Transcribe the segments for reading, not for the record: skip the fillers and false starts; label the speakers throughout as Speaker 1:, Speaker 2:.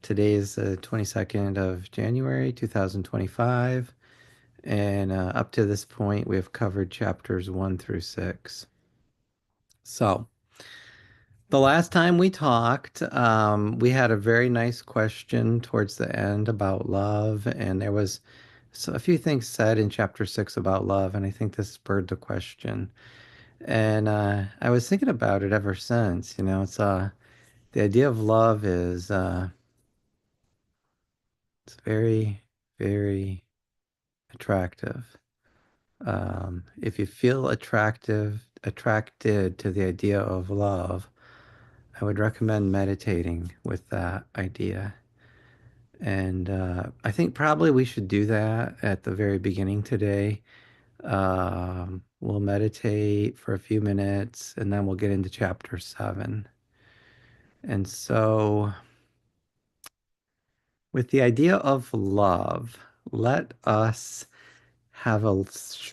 Speaker 1: Today is the 22nd of January, 2025, and up to this point, we have covered chapters 1 through 6. So, the last time we talked, we had a very nice question towards the end about love, and there was a few things said in chapter 6 about love, and I think this spurred the question. And I was thinking about it ever since. It's the idea of love is it's very, very attractive. If you feel attracted to the idea of love, I would recommend meditating with that idea. And I think probably we should do that at the very beginning today. We'll meditate for a few minutes and then we'll get into chapter 7. And so, with the idea of love, let us have a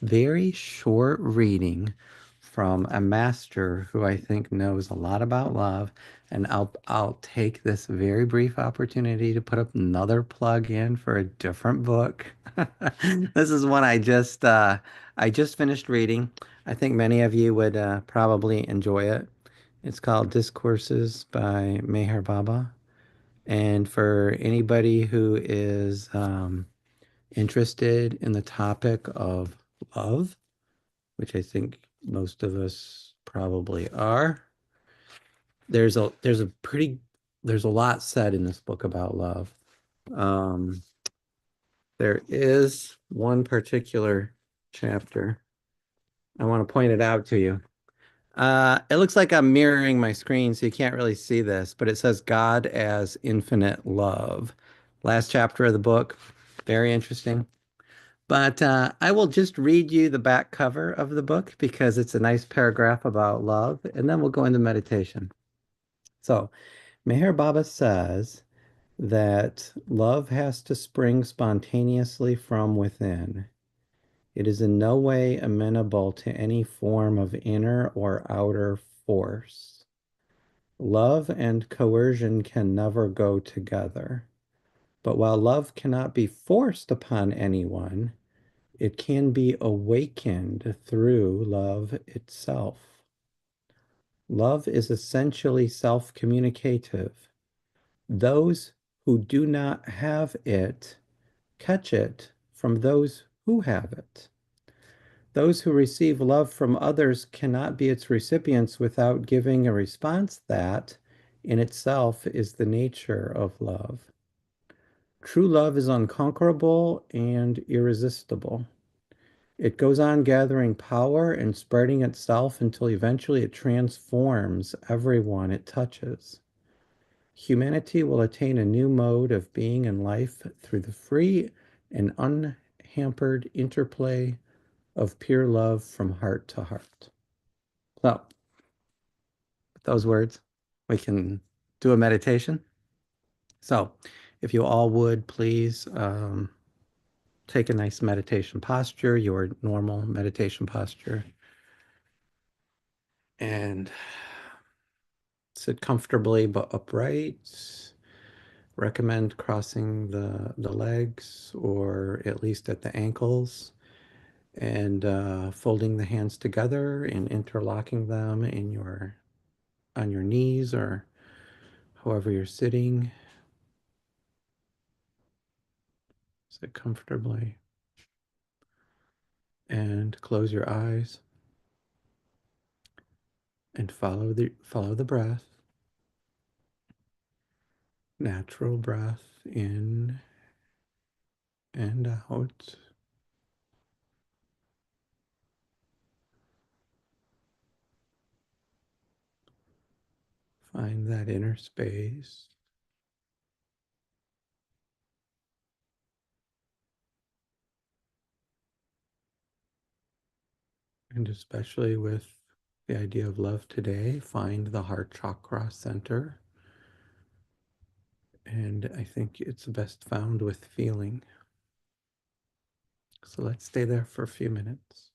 Speaker 1: very short reading from a master who I think knows a lot about love. And I'll take this very brief opportunity to put up another plug in for a different book. This is one I just finished reading. I think many of you would probably enjoy it. It's called Discourses by Meher Baba. And for anybody who is interested in the topic of love, which I think most of us probably are, there's a lot said in this book about love. Um, there is one particular chapter. I want to point it out to you. It looks like I'm mirroring my screen, so you can't really see this, but it says God as infinite love. Last chapter of the book. Very interesting. But I will just read you the back cover of the book because it's a nice paragraph about love, and then we'll go into meditation. So, Meher Baba says that love has to spring spontaneously from within. It is in no way amenable to any form of inner or outer force. Love and coercion can never go together. But while love cannot be forced upon anyone, it can be awakened through love itself. Love is essentially self-communicative. Those who do not have it catch it from those who have it. Those who receive love from others cannot be its recipients without giving a response that, in itself, is the nature of love. True love is unconquerable and irresistible. It goes on gathering power and spreading itself until eventually it transforms everyone it touches. Humanity will attain a new mode of being in life through the free and unhampered interplay of pure love from heart to heart. So, with those words, we can do a meditation. So, if you all would please take a nice meditation posture, your normal meditation posture, and sit comfortably but upright. Recommend crossing the legs or at least at the ankles and folding the hands together and interlocking them on your knees or however you're sitting. Sit comfortably and close your eyes and follow the breath. Natural breath in and out. Find that inner space. And especially with the idea of love today, find the heart chakra center. And I think it's best found with feeling. So let's stay there for a few minutes.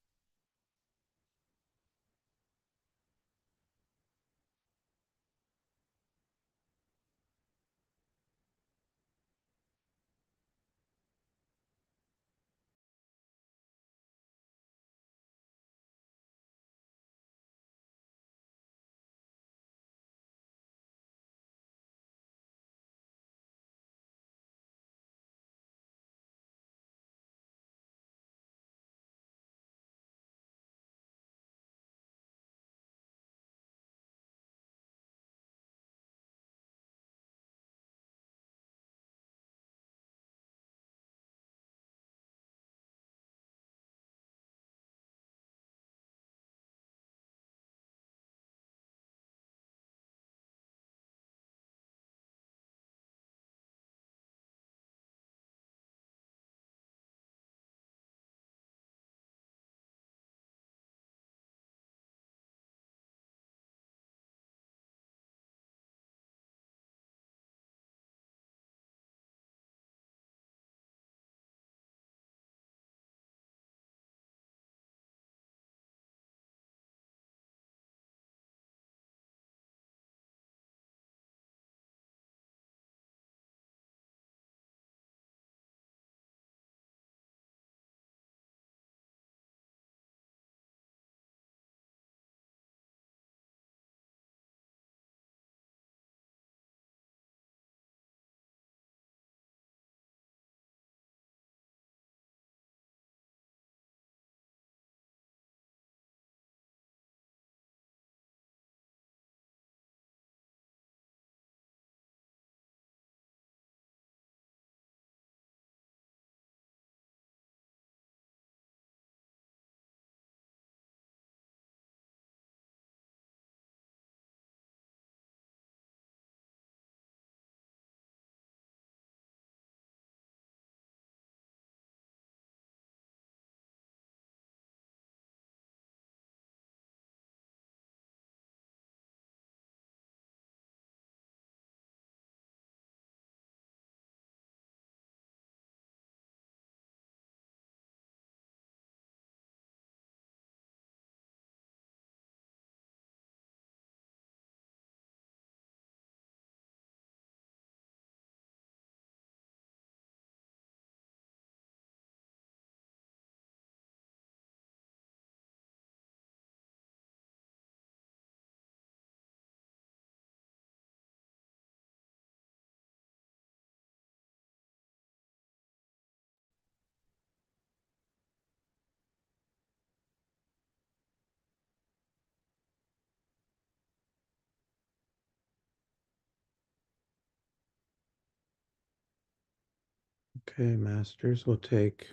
Speaker 1: Okay, masters, will take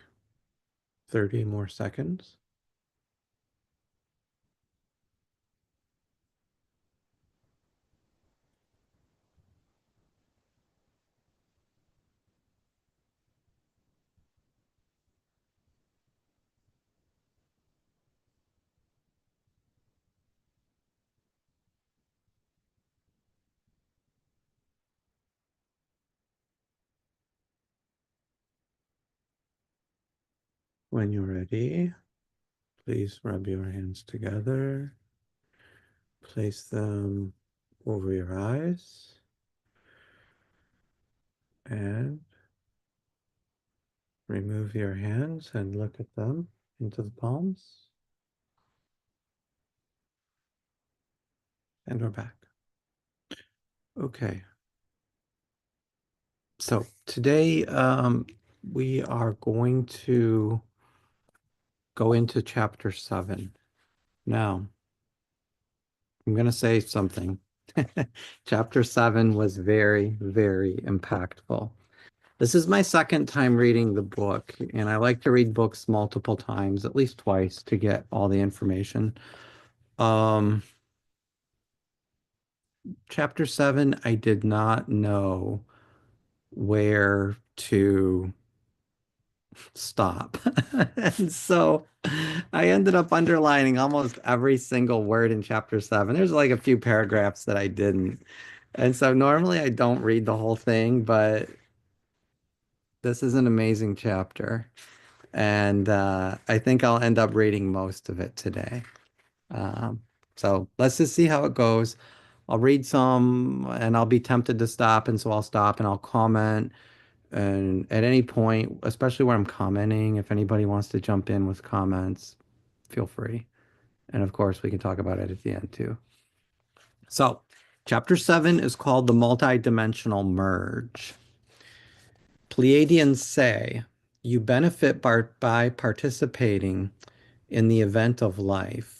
Speaker 1: 30 more seconds. When you're ready, please rub your hands together. Place them over your eyes and remove your hands and look at them into the palms. And we're back. Okay. So today we are going to go into chapter 7. Now, I'm going to say something. Chapter 7 was very, very impactful. This is my second time reading the book, and I like to read books multiple times, at least twice, to get all the information. Chapter 7, I did not know where to stop. And so I ended up underlining almost every single word in chapter 7. There's like a few paragraphs that I didn't. And so normally I don't read the whole thing, but this is an amazing chapter. And I think I'll end up reading most of it today. Um, so let's just see how it goes. I'll read some and I'll be tempted to stop. And so I'll stop and I'll comment. And at any point, especially where I'm commenting, if anybody wants to jump in with comments, feel free. And of course, we can talk about it at the end too. So, chapter 7 is called the multidimensional merge. Pleiadians say you benefit by participating in the event of life.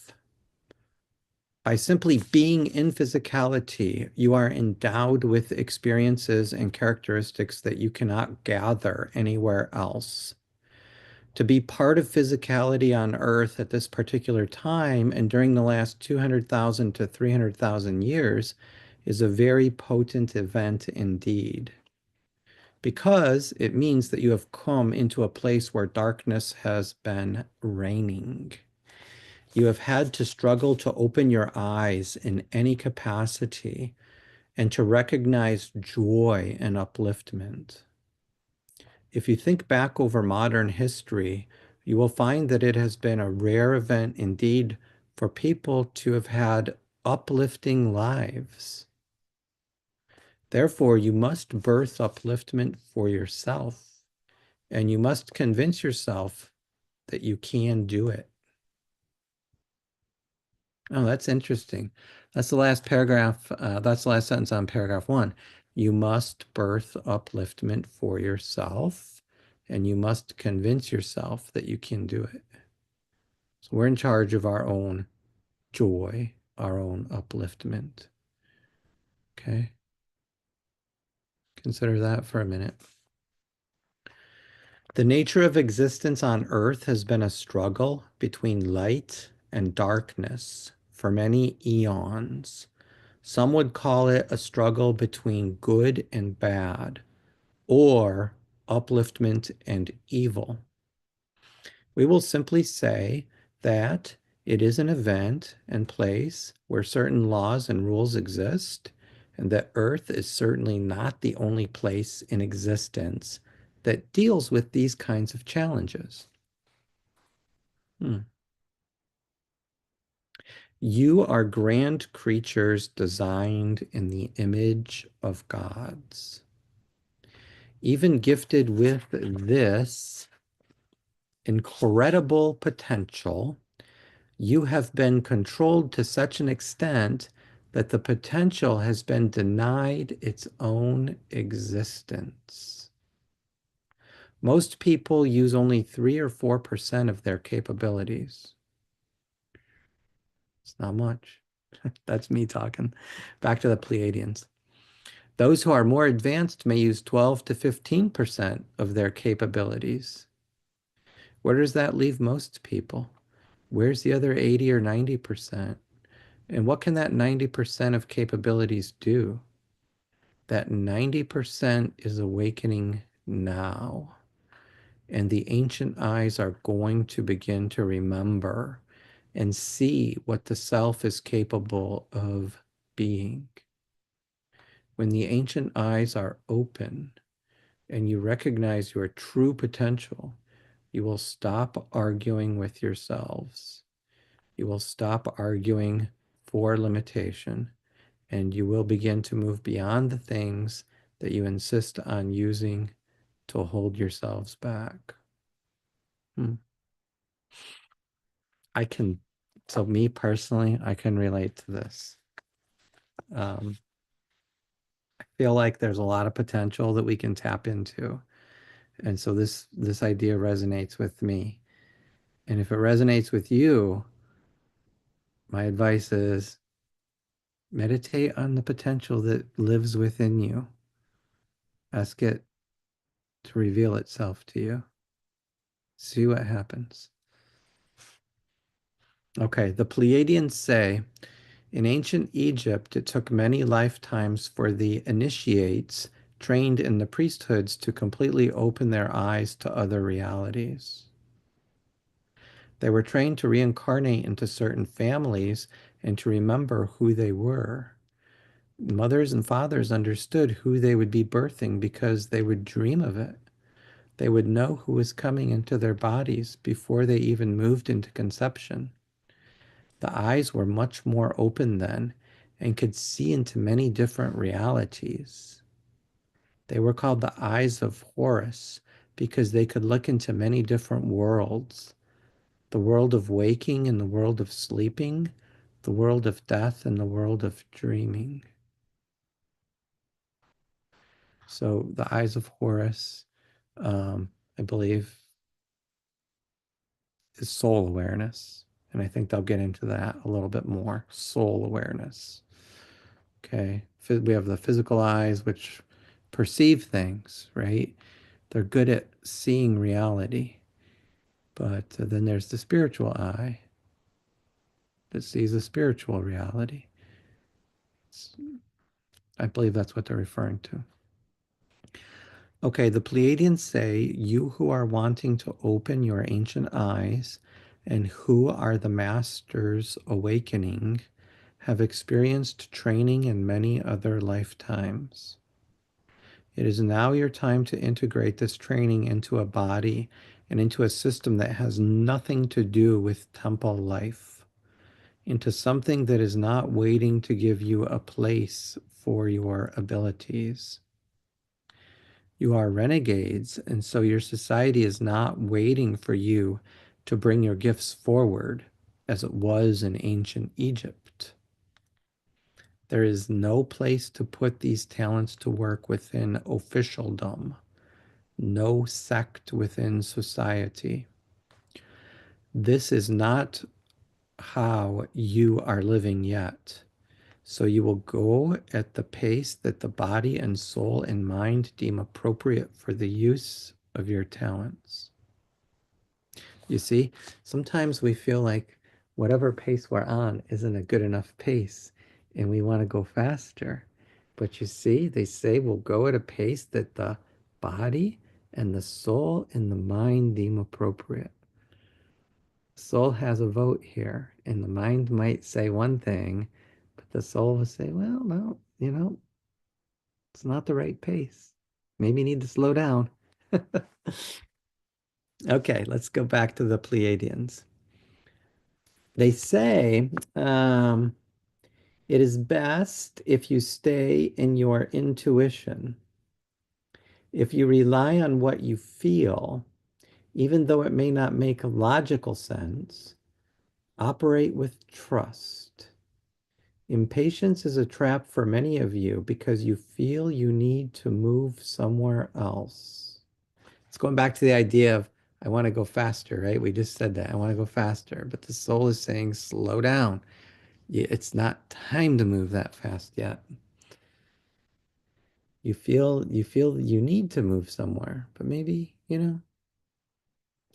Speaker 1: By simply being in physicality, you are endowed with experiences and characteristics that you cannot gather anywhere else. To be part of physicality on Earth at this particular time and during the last 200,000 to 300,000 years is a very potent event indeed, because it means that you have come into a place where darkness has been reigning. You have had to struggle to open your eyes in any capacity and to recognize joy and upliftment. If you think back over modern history, you will find that it has been a rare event indeed for people to have had uplifting lives. Therefore, you must birth upliftment for yourself, and you must convince yourself that you can do it. Oh, that's interesting. That's the last paragraph. That's the last sentence on paragraph 1. You must birth upliftment for yourself, and you must convince yourself that you can do it. So we're in charge of our own joy, our own upliftment. Okay? Consider that for a minute. The nature of existence on Earth has been a struggle between light and darkness for many eons. Some would call it a struggle between good and bad, or upliftment and evil. We will simply say that it is an event and place where certain laws and rules exist, and that Earth is certainly not the only place in existence that deals with these kinds of challenges. You are grand creatures designed in the image of gods. Even gifted with this incredible potential, you have been controlled to such an extent that the potential has been denied its own existence. Most people use only 3 or 4% of their capabilities. It's not much. That's me talking. Back to the Pleiadians. Those who are more advanced may use 12 to 15% of their capabilities. Where does that leave most people? Where's the other 80 or 90%? And what can that 90% of capabilities do? That 90% is awakening now. And the ancient eyes are going to begin to remember and see what the self is capable of being. When the ancient eyes are open and you recognize your true potential, you will stop arguing with yourselves. You will stop arguing for limitation, and you will begin to move beyond the things that you insist on using to hold yourselves back. Hmm. I can, so me personally, I can relate to this. I feel like there's a lot of potential that we can tap into. And so this idea resonates with me. And if it resonates with you, my advice is meditate on the potential that lives within you. Ask it to reveal itself to you. See what happens. Okay, the Pleiadians say in ancient Egypt, it took many lifetimes for the initiates trained in the priesthoods to completely open their eyes to other realities. They were trained to reincarnate into certain families and to remember who they were. Mothers and fathers understood who they would be birthing because they would dream of it. They would know who was coming into their bodies before they even moved into conception. The eyes were much more open then and could see into many different realities. They were called the eyes of Horus because they could look into many different worlds: the world of waking and the world of sleeping, the world of death and the world of dreaming. So the eyes of Horus, I believe, is soul awareness. And I think they'll get into that a little bit more. Soul awareness. Okay. We have the physical eyes, which perceive things, right? They're good at seeing reality. But then there's the spiritual eye that sees a spiritual reality. I believe that's what they're referring to. Okay, the Pleiadians say, you who are wanting to open your ancient eyes and who are the masters awakening have experienced training in many other lifetimes. It is now your time to integrate this training into a body and into a system that has nothing to do with temple life, into something that is not waiting to give you a place for your abilities. You are renegades, and so your society is not waiting for you to bring your gifts forward as it was in ancient Egypt. There is no place to put these talents to work within officialdom, no sect within society. This is not how you are living yet. So you will go at the pace that the body and soul and mind deem appropriate for the use of your talents. You see, sometimes we feel like whatever pace we're on isn't a good enough pace and we want to go faster. But you see, they say we'll go at a pace that the body and the soul and the mind deem appropriate. Soul has a vote here, and the mind might say one thing, but the soul will say, well, no, it's not the right pace. Maybe you need to slow down. Okay, let's go back to the Pleiadians. They say it is best if you stay in your intuition. If you rely on what you feel, even though it may not make logical sense, operate with trust. Impatience is a trap for many of you because you feel you need to move somewhere else. It's going back to the idea of, I want to go faster, right? We just said that. I want to go faster. But the soul is saying, slow down. It's not time to move that fast yet. You feel you need to move somewhere, but maybe, this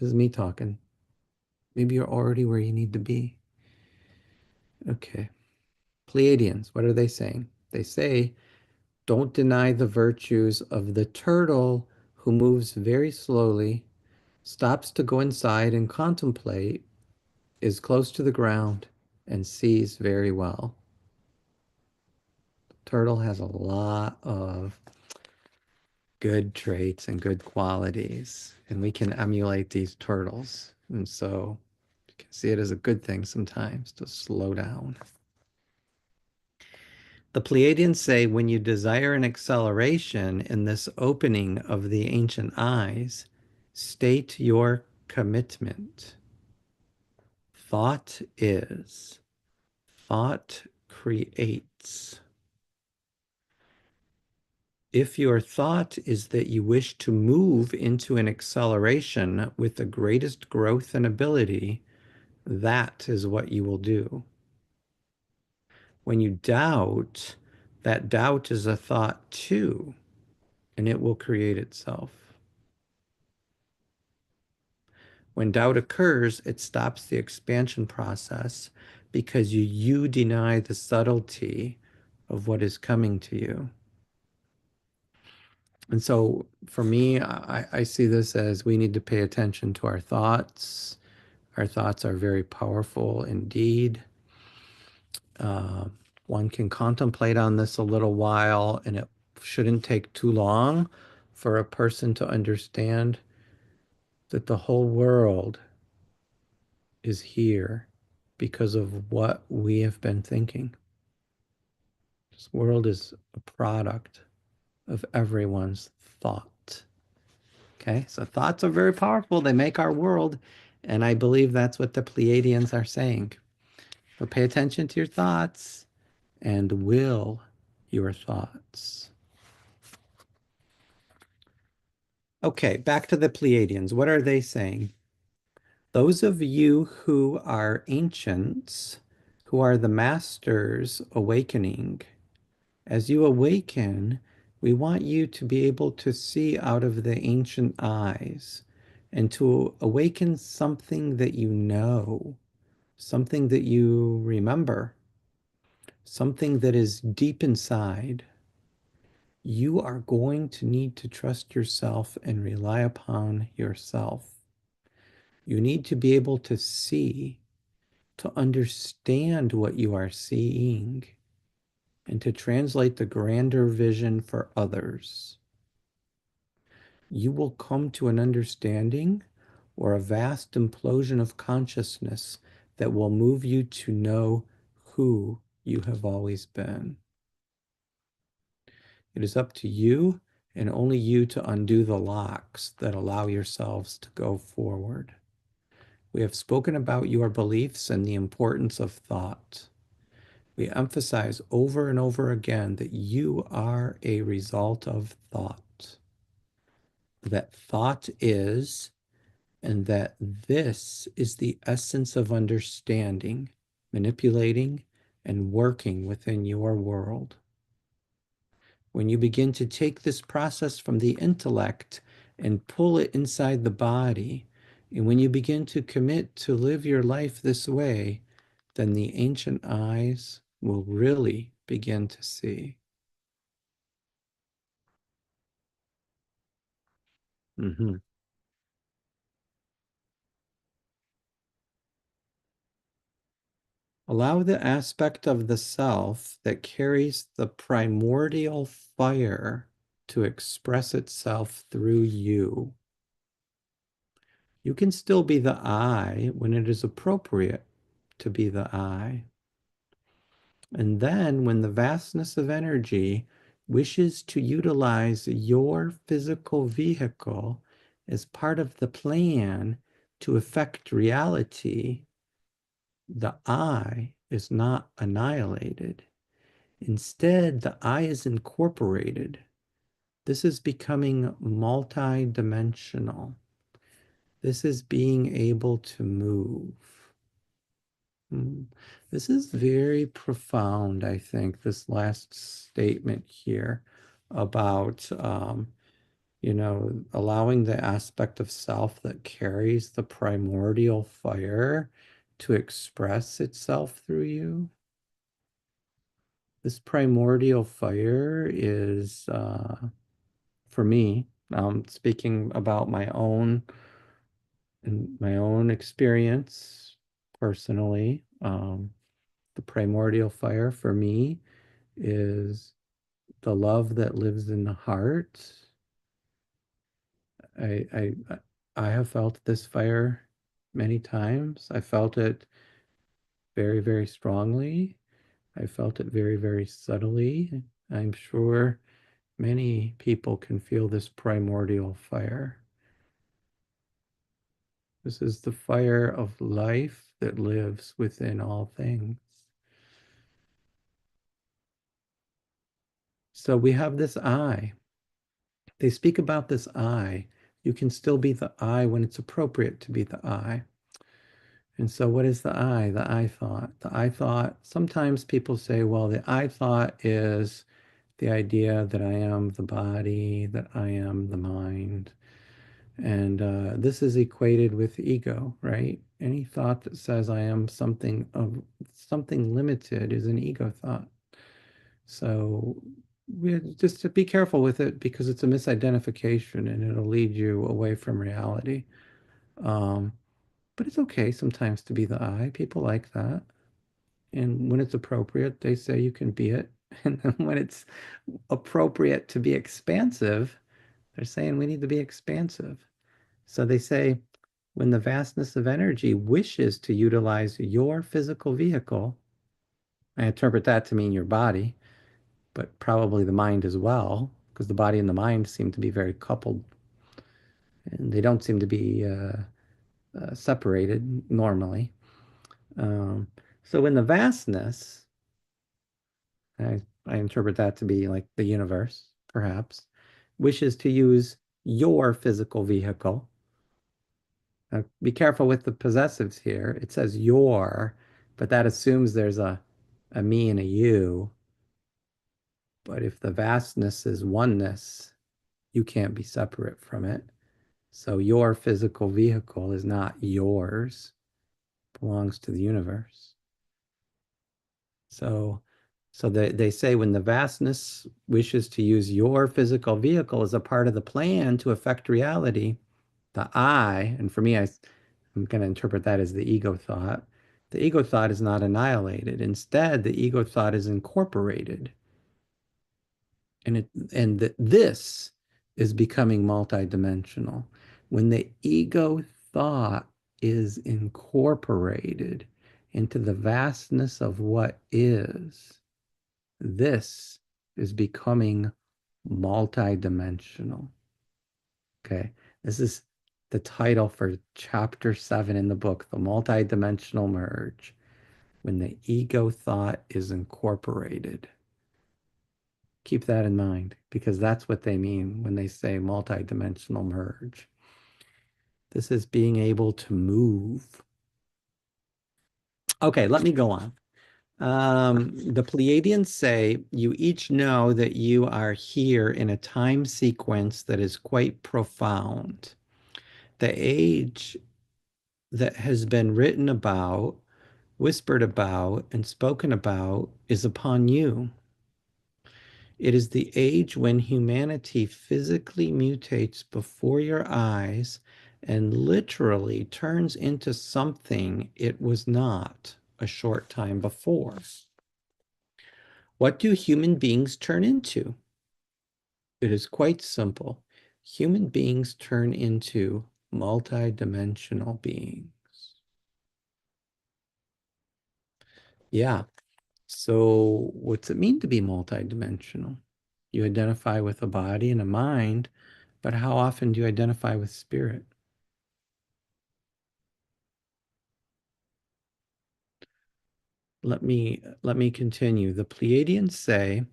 Speaker 1: is me talking. Maybe you're already where you need to be. Okay. Pleiadians, what are they saying? They say, don't deny the virtues of the turtle who moves very slowly, stops to go inside and contemplate, is close to the ground, and sees very well. Turtle has a lot of good traits and good qualities, and we can emulate these turtles. And so you can see it as a good thing sometimes to slow down. The Pleiadians say when you desire an acceleration in this opening of the ancient eyes, state your commitment. Thought is, thought creates. If your thought is that you wish to move into an acceleration with the greatest growth and ability, that is what you will do. When you doubt, that doubt is a thought too, and it will create itself. When doubt occurs, it stops the expansion process because you deny the subtlety of what is coming to you. And so for me, I see this as we need to pay attention to our thoughts. Our thoughts are very powerful indeed. Uh, one can contemplate on this a little while, and it shouldn't take too long for a person to understand that the whole world is here because of what we have been thinking. This world is a product of everyone's thought. Okay, so thoughts are very powerful. They make our world. And I believe that's what the Pleiadians are saying. So pay attention to your thoughts and will your thoughts. Okay, back to the Pleiadians. What are they saying? Those of you who are ancients, who are the masters awakening, as you awaken, we want you to be able to see out of the ancient eyes and to awaken something that you know, something that you remember, something that is deep inside. You are going to need to trust yourself and rely upon yourself. You need to be able to see, to understand what you are seeing, and to translate the grander vision for others. You will come to an understanding or a vast implosion of consciousness that will move you to know who you have always been. It is up to you and only you to undo the locks that allow yourselves to go forward. We have spoken about your beliefs and the importance of thought. We emphasize over and over again that you are a result of thought, that thought is, and that this is the essence of understanding, manipulating, and working within your world. When you begin to take this process from the intellect and pull it inside the body, and when you begin to commit to live your life this way, then the ancient eyes will really begin to see. Mm-hmm. Allow the aspect of the self that carries the primordial fire to express itself through you. You can still be the I when it is appropriate to be the I. And then when the vastness of energy wishes to utilize your physical vehicle as part of the plan to affect reality, the I is not annihilated. Instead, the I is incorporated. This is becoming multidimensional. This is being able to move. This is very profound, I think, this last statement here. about allowing the aspect of self that carries the primordial fire to express itself through you. This primordial fire is, for me, speaking about my own experience personally, the primordial fire for me is the love that lives in the heart. I I I have felt this fire many times. I felt it very, very strongly. I felt it very, very subtly. I'm sure many people can feel this primordial fire. This is the fire of life that lives within all things. So we have this I. They speak about this I. You can still be the I when it's appropriate to be the I. And so what is the I? The I thought. The I thought, sometimes people say, well, the I thought is the idea that I am the body, that I am the mind. And this is equated with ego, right? Any thought that says I am something limited is an ego thought. So we just to be careful with it because it's a misidentification and it'll lead you away from reality. Um, but it's okay sometimes to be the I. People like that. And when it's appropriate, they say you can be it. And then when it's appropriate to be expansive, they're saying we need to be expansive. So they say when the vastness of energy wishes to utilize your physical vehicle, I interpret that to mean your body, but probably the mind as well, because the body and the mind seem to be very coupled and they don't seem to be separated normally. Um, so in the vastness, I interpret that to be like the universe, perhaps, wishes to use your physical vehicle. Now, be careful with the possessives here. It says your, but that assumes there's a me and a you. But if the vastness is oneness, you can't be separate from it. So your physical vehicle is not yours, it belongs to the universe. So, so they say when the vastness wishes to use your physical vehicle as a part of the plan to affect reality, the I, and for me, I'm going to interpret that as the ego thought. The ego thought is not annihilated. Instead, the ego thought is incorporated. And this is becoming multidimensional. When the ego thought is incorporated into the vastness of what is, this is becoming multidimensional. Okay. This is the title for chapter 7 in the book, The Multidimensional Merge, when the ego thought is incorporated. Keep that in mind because that's what they mean when they say multidimensional merge. This is being able to move. Okay, let me go on. The Pleiadians say you each know that you are here in a time sequence that is quite profound. The age that has been written about, whispered about, and spoken about is upon you. It is the age when humanity physically mutates before your eyes and literally turns into something it was not a short time before. What do human beings turn into? It is quite simple. Human beings turn into multidimensional beings. Yeah. So what's it mean to be multidimensional? You identify with a body and a mind, but how often do you identify with spirit? Let me continue. The Pleiadians say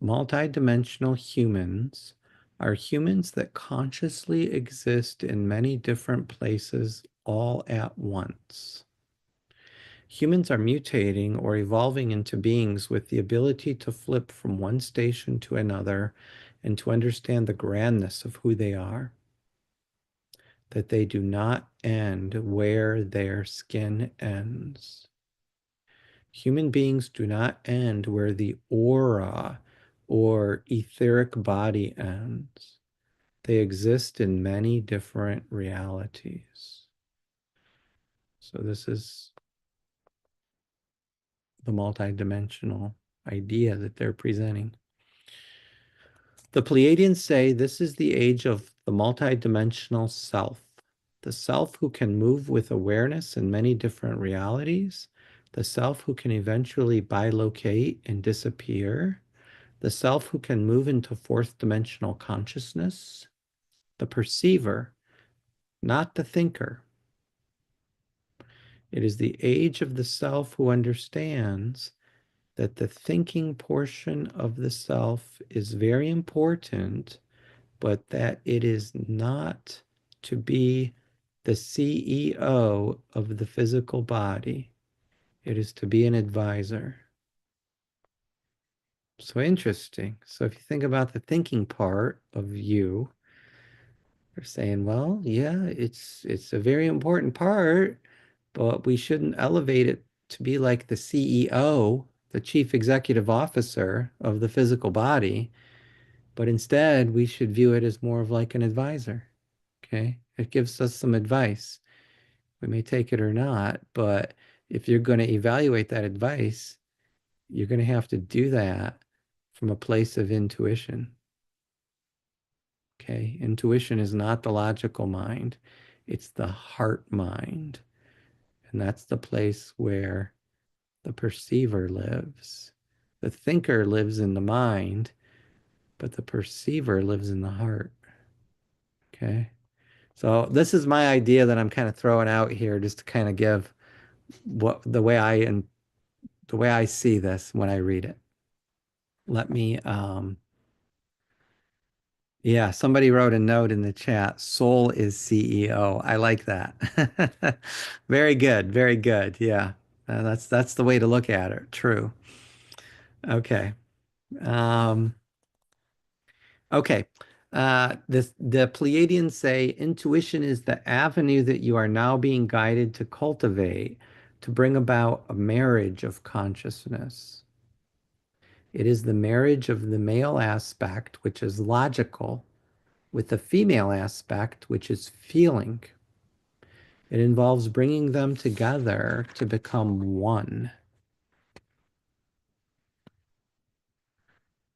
Speaker 1: multidimensional humans are humans that consciously exist in many different places all at once. Humans are mutating or evolving into beings with the ability to flip from one station to another and to understand the grandness of who they are, that they do not end where their skin ends. Human beings do not end where the aura or etheric body ends. They exist in many different realities. So this is the multidimensional idea that they're presenting. The Pleiadians say this is the age of the multidimensional self, the self who can move with awareness in many different realities, the self who can eventually bilocate and disappear, the self who can move into fourth dimensional consciousness, the perceiver, not the thinker. It is the age of the self who understands that the thinking portion of the self is very important, but that it is not to be the CEO of the physical body. It is to be an advisor. So interesting. So if you think about the thinking part of you, they're saying, well, yeah, it's a very important part, but we shouldn't elevate it to be like the CEO, the chief executive officer of the physical body, but instead we should view it as more of like an advisor. Okay? It gives us some advice. We may take it or not, but if you're going to evaluate that advice, you're going to have to do that from a place of intuition. Okay? Intuition is not the logical mind, it's the heart mind. And that's the place where the perceiver lives. The thinker lives in the mind, but the perceiver lives in the heart. Okay? So this is my idea that I'm kind of throwing out here just to kind of give what the way I see this when I read it. Let me yeah, somebody wrote a note in the chat. Soul is CEO. I like that. Very good. Very good. Yeah. That's the way to look at it. True. Okay. Um, okay. The Pleiadians say intuition is the avenue that you are now being guided to cultivate to bring about a marriage of consciousness. It is the marriage of the male aspect, which is logical, with the female aspect, which is feeling. It involves bringing them together to become one.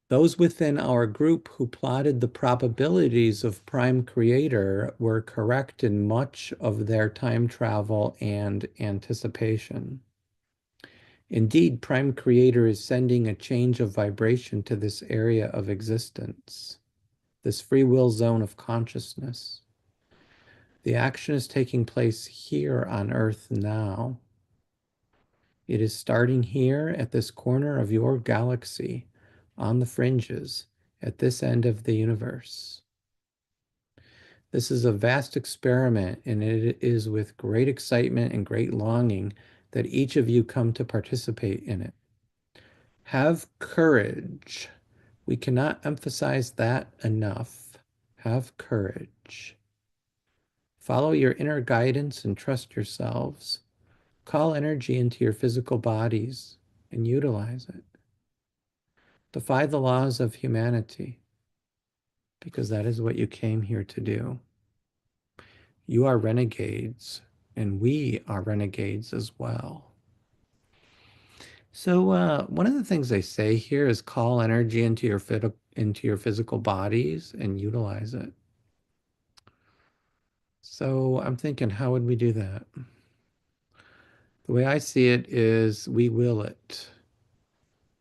Speaker 1: Those within our group who plotted the probabilities of Prime Creator were correct in much of their time travel and anticipation. Indeed, Prime Creator is sending a change of vibration to this area of existence, this free will zone of consciousness. The action is taking place here on Earth now. It is starting here at this corner of your galaxy, on the fringes, at this end of the universe. This is a vast experiment, and it is with great excitement and great longing that each of you come to participate in it. Have courage. We cannot emphasize that enough. Have courage. Follow your inner guidance and trust yourselves. Call energy into your physical bodies and utilize it. Defy the laws of humanity, because that is what you came here to do. You are renegades, and we are renegades as well. So one of the things they say here is call energy into your physical bodies and utilize it. So I'm thinking, how would we do that? The way I see it is we will it.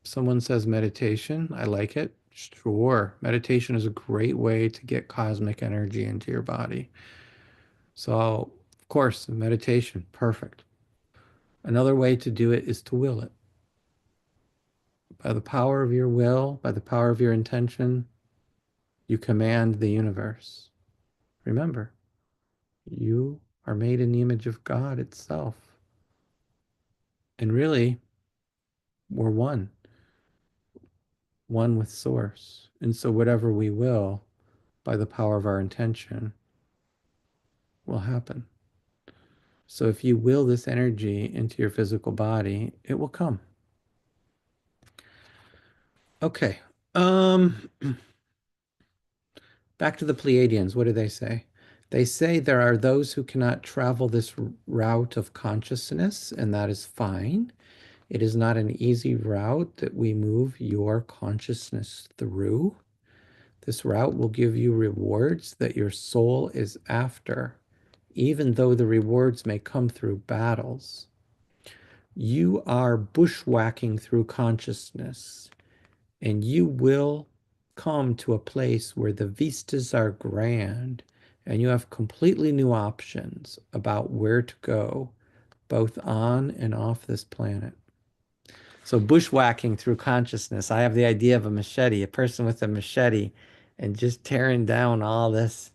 Speaker 1: Someone says meditation. I like it. Sure. Meditation is a great way to get cosmic energy into your body. So, of course, meditation, perfect. Another way to do it is to will it. By the power of your will, by the power of your intention, you command the universe. Remember, you are made in the image of God itself. And really, we're one with Source. And so, whatever we will, by the power of our intention, will happen. So, if you will this energy into your physical body, it will come. Okay. Um, Back to the Pleiadians. What do they say? They say there are those who cannot travel this route of consciousness, and that is fine. It is not an easy route that we move your consciousness through. This route will give you rewards that your soul is after, even though the rewards may come through battles. You are bushwhacking through consciousness, and you will come to a place where the vistas are grand and you have completely new options about where to go, both on and off this planet. So bushwhacking through consciousness, I have the idea of a machete, a person with a machete, and just tearing down all this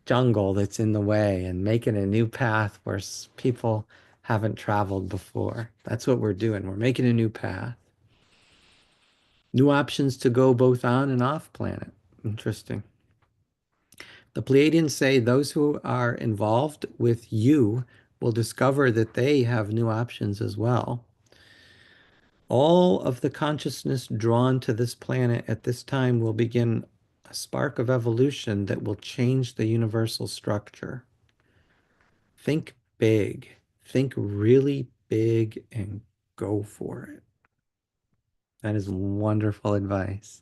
Speaker 1: jungle that's in the way and making a new path where people haven't traveled before. That's what we're doing. We're making a new path. New options to go both on and off planet. Interesting. The Pleiadians say those who are involved with you will discover that they have new options as well. All of the consciousness drawn to this planet at this time will begin a spark of evolution that will change the universal structure. Think big, think really big, and go for it. That is wonderful advice.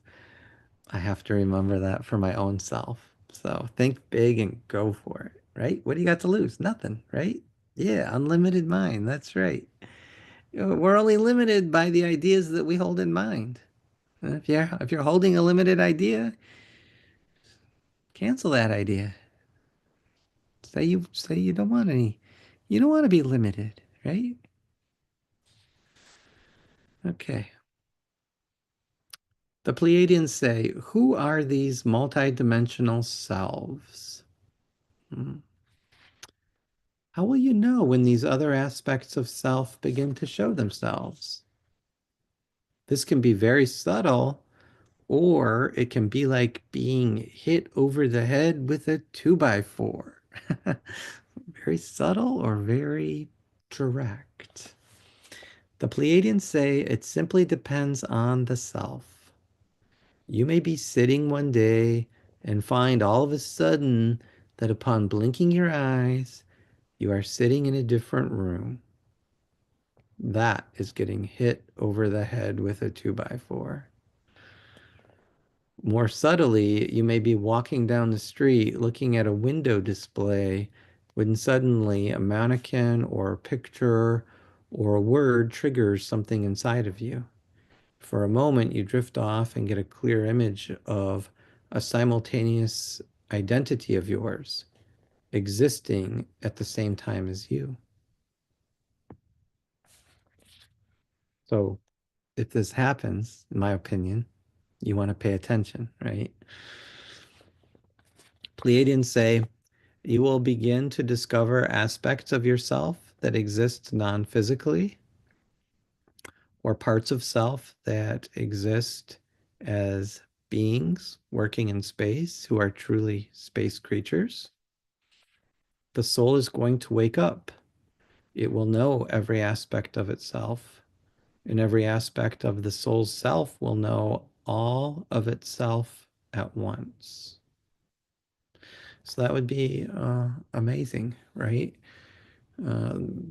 Speaker 1: I have to remember that for my own self. So think big and go for it, right? What do you got to lose? Nothing, right? Yeah, unlimited mind. That's right. We're only limited by the ideas that we hold in mind. If you're holding a limited idea, cancel that idea. Say you don't want any. You don't want to be limited, right? Okay. The Pleiadians say, who are these multidimensional selves? Hmm. How will you know when these other aspects of self begin to show themselves? This can be very subtle, or it can be like being hit over the head with a 2x4. Very subtle or very direct. The Pleiadians say it simply depends on the self. You may be sitting one day and find all of a sudden that upon blinking your eyes, you are sitting in a different room. That is getting hit over the head with a 2x4. More subtly, you may be walking down the street looking at a window display when suddenly a mannequin or a picture or a word triggers something inside of you. For a moment, you drift off and get a clear image of a simultaneous identity of yours existing at the same time as you. So, if this happens, in my opinion, you want to pay attention, right? Pleiadians say you will begin to discover aspects of yourself that exist non-physically or parts of self that exist as beings working in space who are truly space creatures. The soul is going to wake up. It will know every aspect of itself, and every aspect of the soul's self will know all of itself at once. So that would be amazing, right?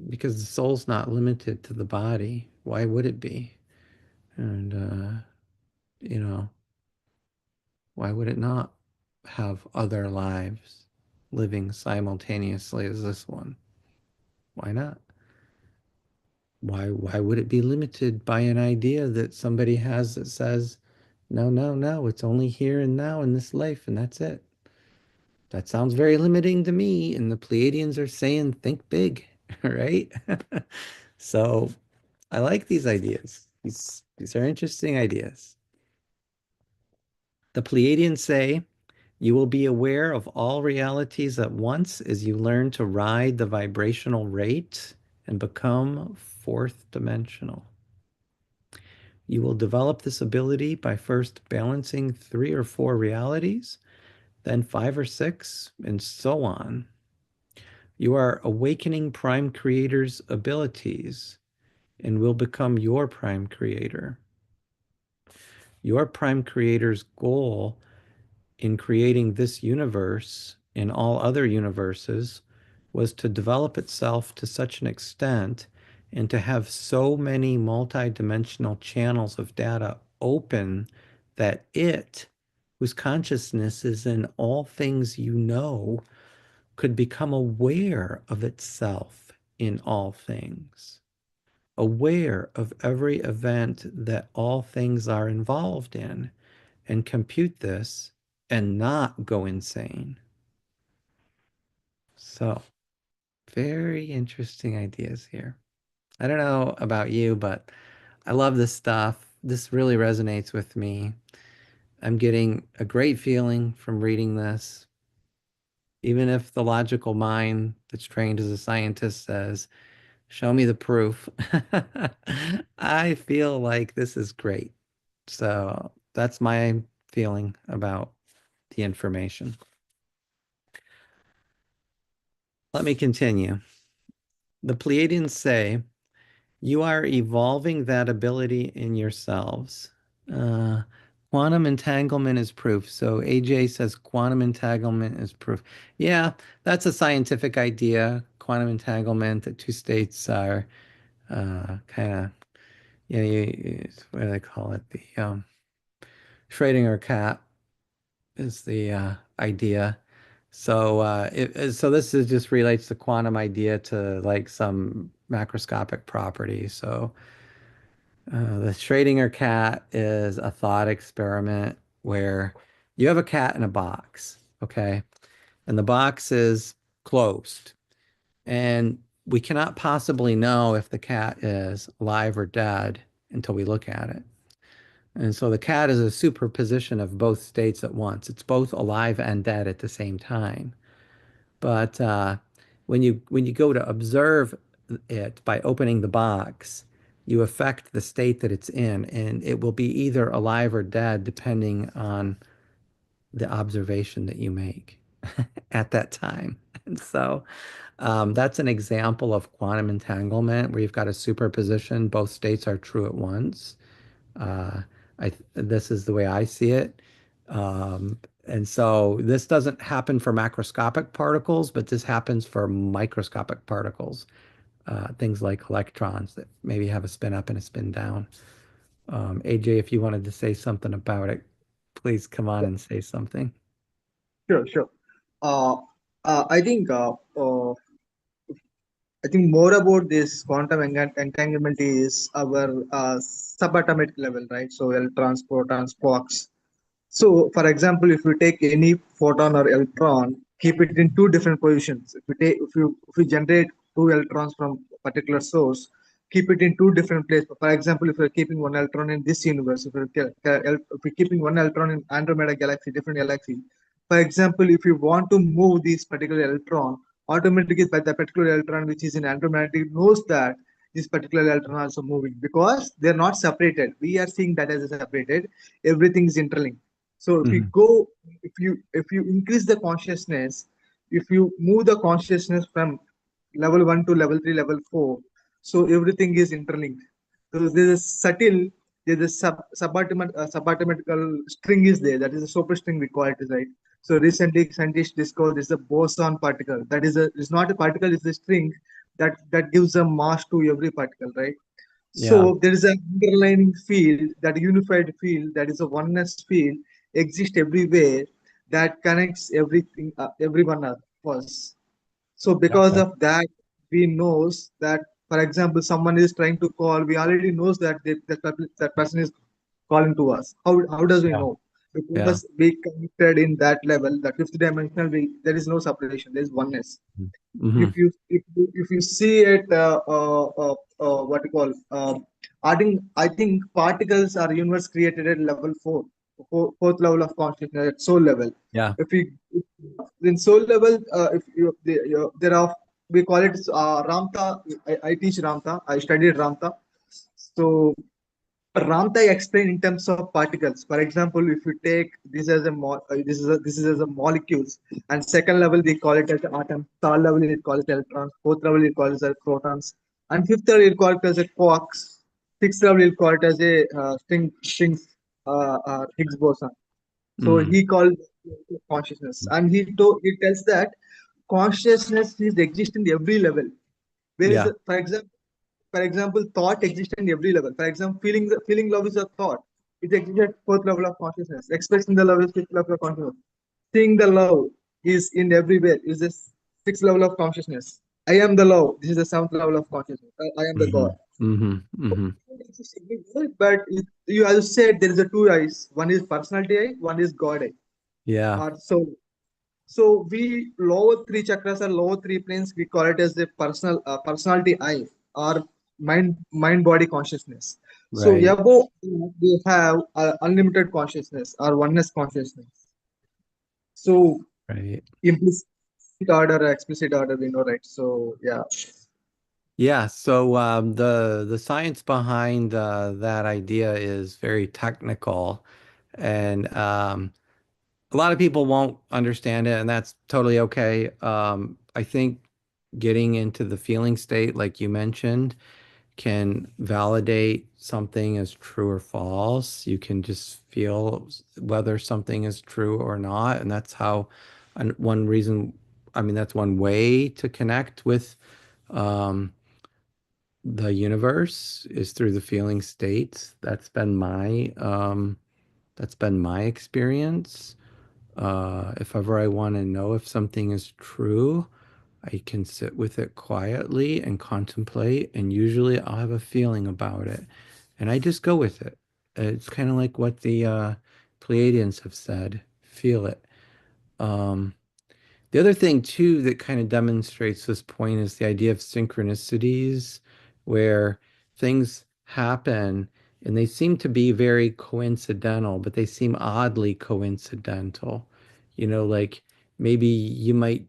Speaker 1: Because the soul's not limited to the body. Why would it be? And, you know, why would it not have other lives living simultaneously as this one? Why not? Why would it be limited by an idea that somebody has that says, no, no, no, it's only here and now in this life, and that's it? That sounds very limiting to me. And the Pleiadians are saying, think big, right? So I like these ideas. These are interesting ideas. The Pleiadians say, you will be aware of all realities at once as you learn to ride the vibrational rate and become fourth dimensional. You will develop this ability by first balancing 3 or 4 realities, then 5 or 6, and so on. You are awakening Prime Creator's abilities and will become your Prime Creator. Your Prime Creator's goal in creating this universe and all other universes was to develop itself to such an extent and to have so many multi-dimensional channels of data open that it, whose consciousness is in all things you know, could become aware of itself in all things, aware of every event that all things are involved in, and compute this and not go insane. So, very interesting ideas here. I don't know about you, but I love this stuff. This really resonates with me. I'm getting a great feeling from reading this. Even if the logical mind that's trained as a scientist says, show me the proof, I feel like this is great. So that's my feeling about the information. Let me continue. The Pleiadians say, you are evolving that ability in yourselves. Uh, Quantum entanglement is proof. So AJ says quantum entanglement is proof. Yeah, that's a scientific idea. Quantum entanglement, the two states are kind of, what do they call it? The Schrödinger cat is the idea. So so this is just relates the quantum idea to like some macroscopic property. So the Schrödinger cat is a thought experiment where you have a cat in a box, okay? And the box is closed. And we cannot possibly know if the cat is alive or dead until we look at it. And so the cat is a superposition of both states at once. It's both alive and dead at the same time. But when you go to observe it by opening the box, you affect the state that it's in, and it will be either alive or dead depending on the observation that you make at that time. And so that's an example of quantum entanglement where you've got a superposition, both states are true at once. Uh, this is the way I see it. And so this doesn't happen for macroscopic particles, but this happens for microscopic particles, things like electrons that maybe have a spin up and a spin down. AJ, if you wanted to say something about it, please come on and say something.
Speaker 2: Sure, sure. Uh, I think more about this quantum entanglement is our subatomic level, right? So electrons, protons, quarks. So, for example, if you take any photon or electron, keep it in two different positions. If you generate two electrons from a particular source, keep it in two different places. For example, if you're keeping one electron in this universe, if you're keeping one electron in Andromeda galaxy, different galaxy. For example, if you want to move this particular electron, automatically by the particular electron which is in Andromeda knows that this particular electron also moving because they're not separated. We are seeing that as a separated. Everything is interlinked. So if you increase the consciousness, if you move the consciousness from level 1 to level 3, level 4, so everything is interlinked. So there's a subtle, there's a subatomatical string is there. That is a super string we call it, right? So recently scientists discovered this is a boson particle. That is not a particle, it's a string that gives a mass to every particle, right?
Speaker 1: Yeah,
Speaker 2: So there is an underlying field, that unified field, that is a oneness field, exists everywhere, that connects everything, everyone of us. So because
Speaker 1: okay.
Speaker 2: of that, we knows that, for example, someone is trying to call, we already knows that that person is calling to us. How does we
Speaker 1: Yeah,
Speaker 2: know?
Speaker 1: yeah.
Speaker 2: Because we connected in that level, that fifth dimensional, there is no separation, there is oneness.
Speaker 1: Hmm.
Speaker 2: If you see it, what you call, I think particles are universe created at level fourth level of consciousness, at soul level.
Speaker 1: Yeah.
Speaker 2: If we if in soul level, if you, there are we call it Ramta. I teach Ramta. I studied Ramta. So Ramta explained in terms of particles. For example, if you take this as a this is as a molecules, and second level we call it as atom. Third level we call it electrons. Fourth level we call it as protons, and fifth level we call it as a quarks. Sixth level we call it as a Higgs boson. So
Speaker 1: Mm.
Speaker 2: he called consciousness, and he tells that consciousness is exist in every level. Where is
Speaker 1: Yeah,
Speaker 2: the, for example, thought exists in every level. For example, feeling love is a thought. It exists at fourth level of consciousness. Expressing the love is fifth level of consciousness. Seeing the love is in everywhere. Is this sixth level of consciousness. I am the love. This is the seventh level of consciousness. I am the God.
Speaker 1: hmm hmm
Speaker 2: But you as said, there is a two eyes. One is personality eye. One is God eye.
Speaker 1: Yeah,
Speaker 2: Or so. So we lower three chakras or lower three planes. We call it as the personality eye or mind body consciousness. So
Speaker 1: right,
Speaker 2: above we have unlimited consciousness or oneness consciousness. So
Speaker 1: right.
Speaker 2: implicit order, explicit order, we know, right? So yeah.
Speaker 1: Yeah, so the science behind that idea is very technical, and a lot of people won't understand it, and that's totally okay. I think getting into the feeling state, like you mentioned, can validate something as true or false. You can just feel whether something is true or not, and that's how, and one reason, I mean, that's one way to connect with. Um, the universe is through the feeling states. That's been my experience. If ever I want to know if something is true, I can sit with it quietly and contemplate, and usually I'll have a feeling about it. And I just go with it. It's kind of like what the Pleiadians have said, feel it. Um, the other thing, too, that kind of demonstrates this point is the idea of synchronicities, where things happen and they seem to be very coincidental, but they seem oddly coincidental. Like maybe you might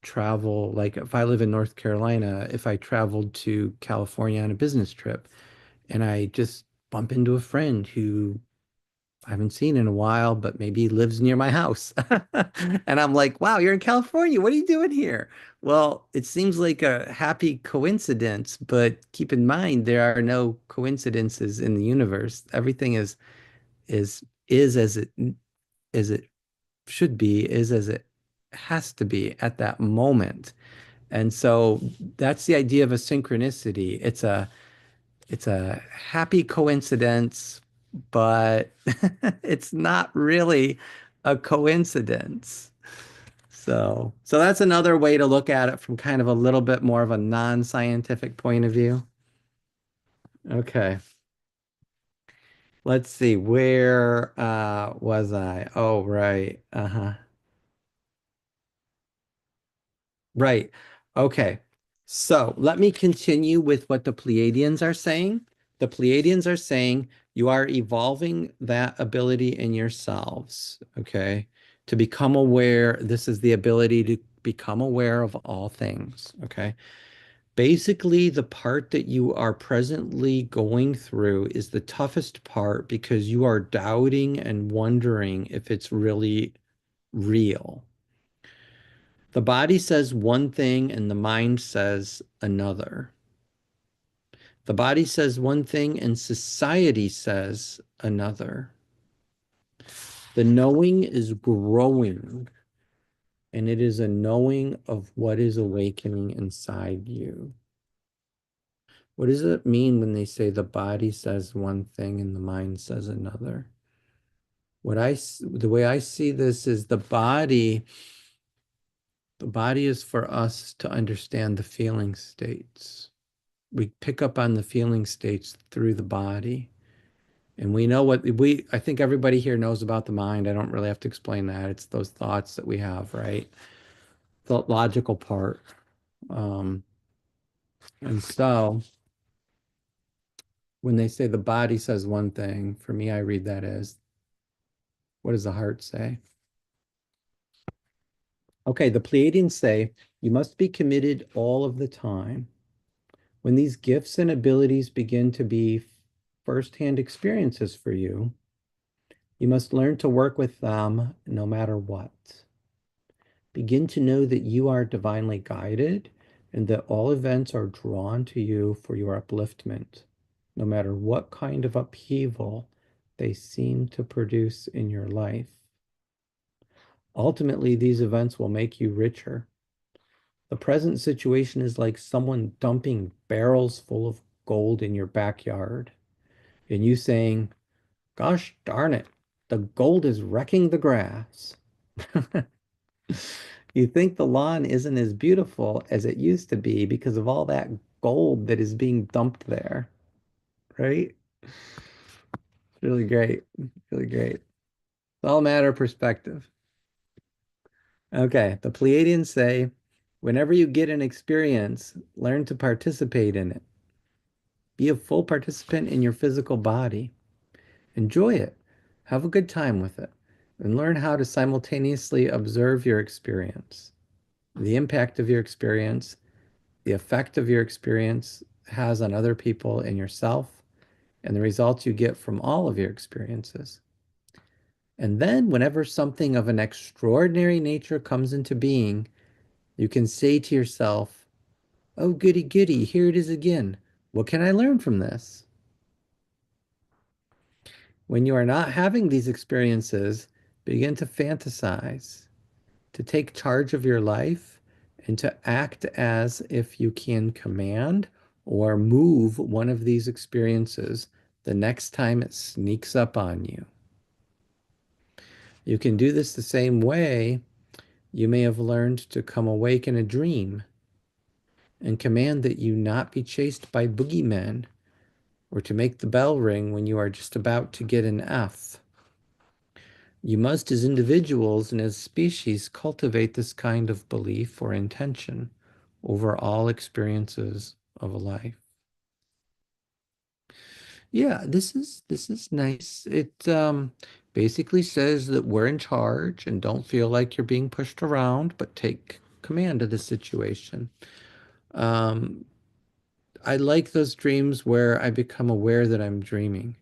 Speaker 1: travel, like if I live in North Carolina, if I traveled to California on a business trip and I just bump into a friend who I haven't seen in a while, but maybe he lives near my house. And I'm like, wow, you're in California. What are you doing here? Well, it seems like a happy coincidence, but keep in mind there are no coincidences in the universe. Everything is as it should be, is as it has to be at that moment. And so that's the idea of a synchronicity. It's a happy coincidence, but it's not really a coincidence. So that's another way to look at it from kind of a little bit more of a non-scientific point of view. Okay. Let's see. Where was I? Oh, right. Uh-huh. Right. Okay. So let me continue with what the Pleiadians are saying. The Pleiadians are saying you are evolving that ability in yourselves, okay? To become aware, this is the ability to become aware of all things, okay? Basically, the part that you are presently going through is the toughest part because you are doubting and wondering if it's really real. The body says one thing and the mind says another. The body says one thing and society says another. The knowing is growing, and it is a knowing of what is awakening inside you. What does it mean when they say the body says one thing and the mind says another? The way I see this is the body is for us to understand the feeling states. We pick up on the feeling states through the body. And we know I think everybody here knows about the mind. I don't really have to explain that. It's those thoughts that we have, right? The logical part. Um, and so when they say the body says one thing, for me, I read that as what does the heart say? Okay, the Pleiadians say You must be committed all of the time. When these gifts and abilities begin to be firsthand experiences for you, you must learn to work with them no matter what. Begin to know that you are divinely guided and that all events are drawn to you for your upliftment, no matter what kind of upheaval they seem to produce in your life. Ultimately, these events will make you richer. The present situation is like someone dumping barrels full of gold in your backyard, and you saying, "Gosh darn it, the gold is wrecking the grass." You think the lawn isn't as beautiful as it used to be because of all that gold that is being dumped there, right? Really great. Really great. It's all a matter of perspective. Okay, the Pleiadians say, whenever you get an experience, learn to participate in it. Be a full participant in your physical body. Enjoy it. Have a good time with it. And learn how to simultaneously observe your experience, the impact of your experience, the effect of your experience has on other people and yourself, and the results you get from all of your experiences. And then, whenever something of an extraordinary nature comes into being, you can say to yourself, "Oh, goody, goody, here it is again. What can I learn from this?" When you are not having these experiences, begin to fantasize, to take charge of your life, and to act as if you can command or move one of these experiences the next time it sneaks up on you. You can do this the same way you may have learned to come awake in a dream and command that you not be chased by boogeymen or to make the bell ring when you are just about to get an F. You must, as individuals and as species, cultivate this kind of belief or intention over all experiences of a life. Yeah, this is nice. It basically says that we're in charge and don't feel like you're being pushed around, but take command of the situation. Um, I like those dreams where I become aware that I'm dreaming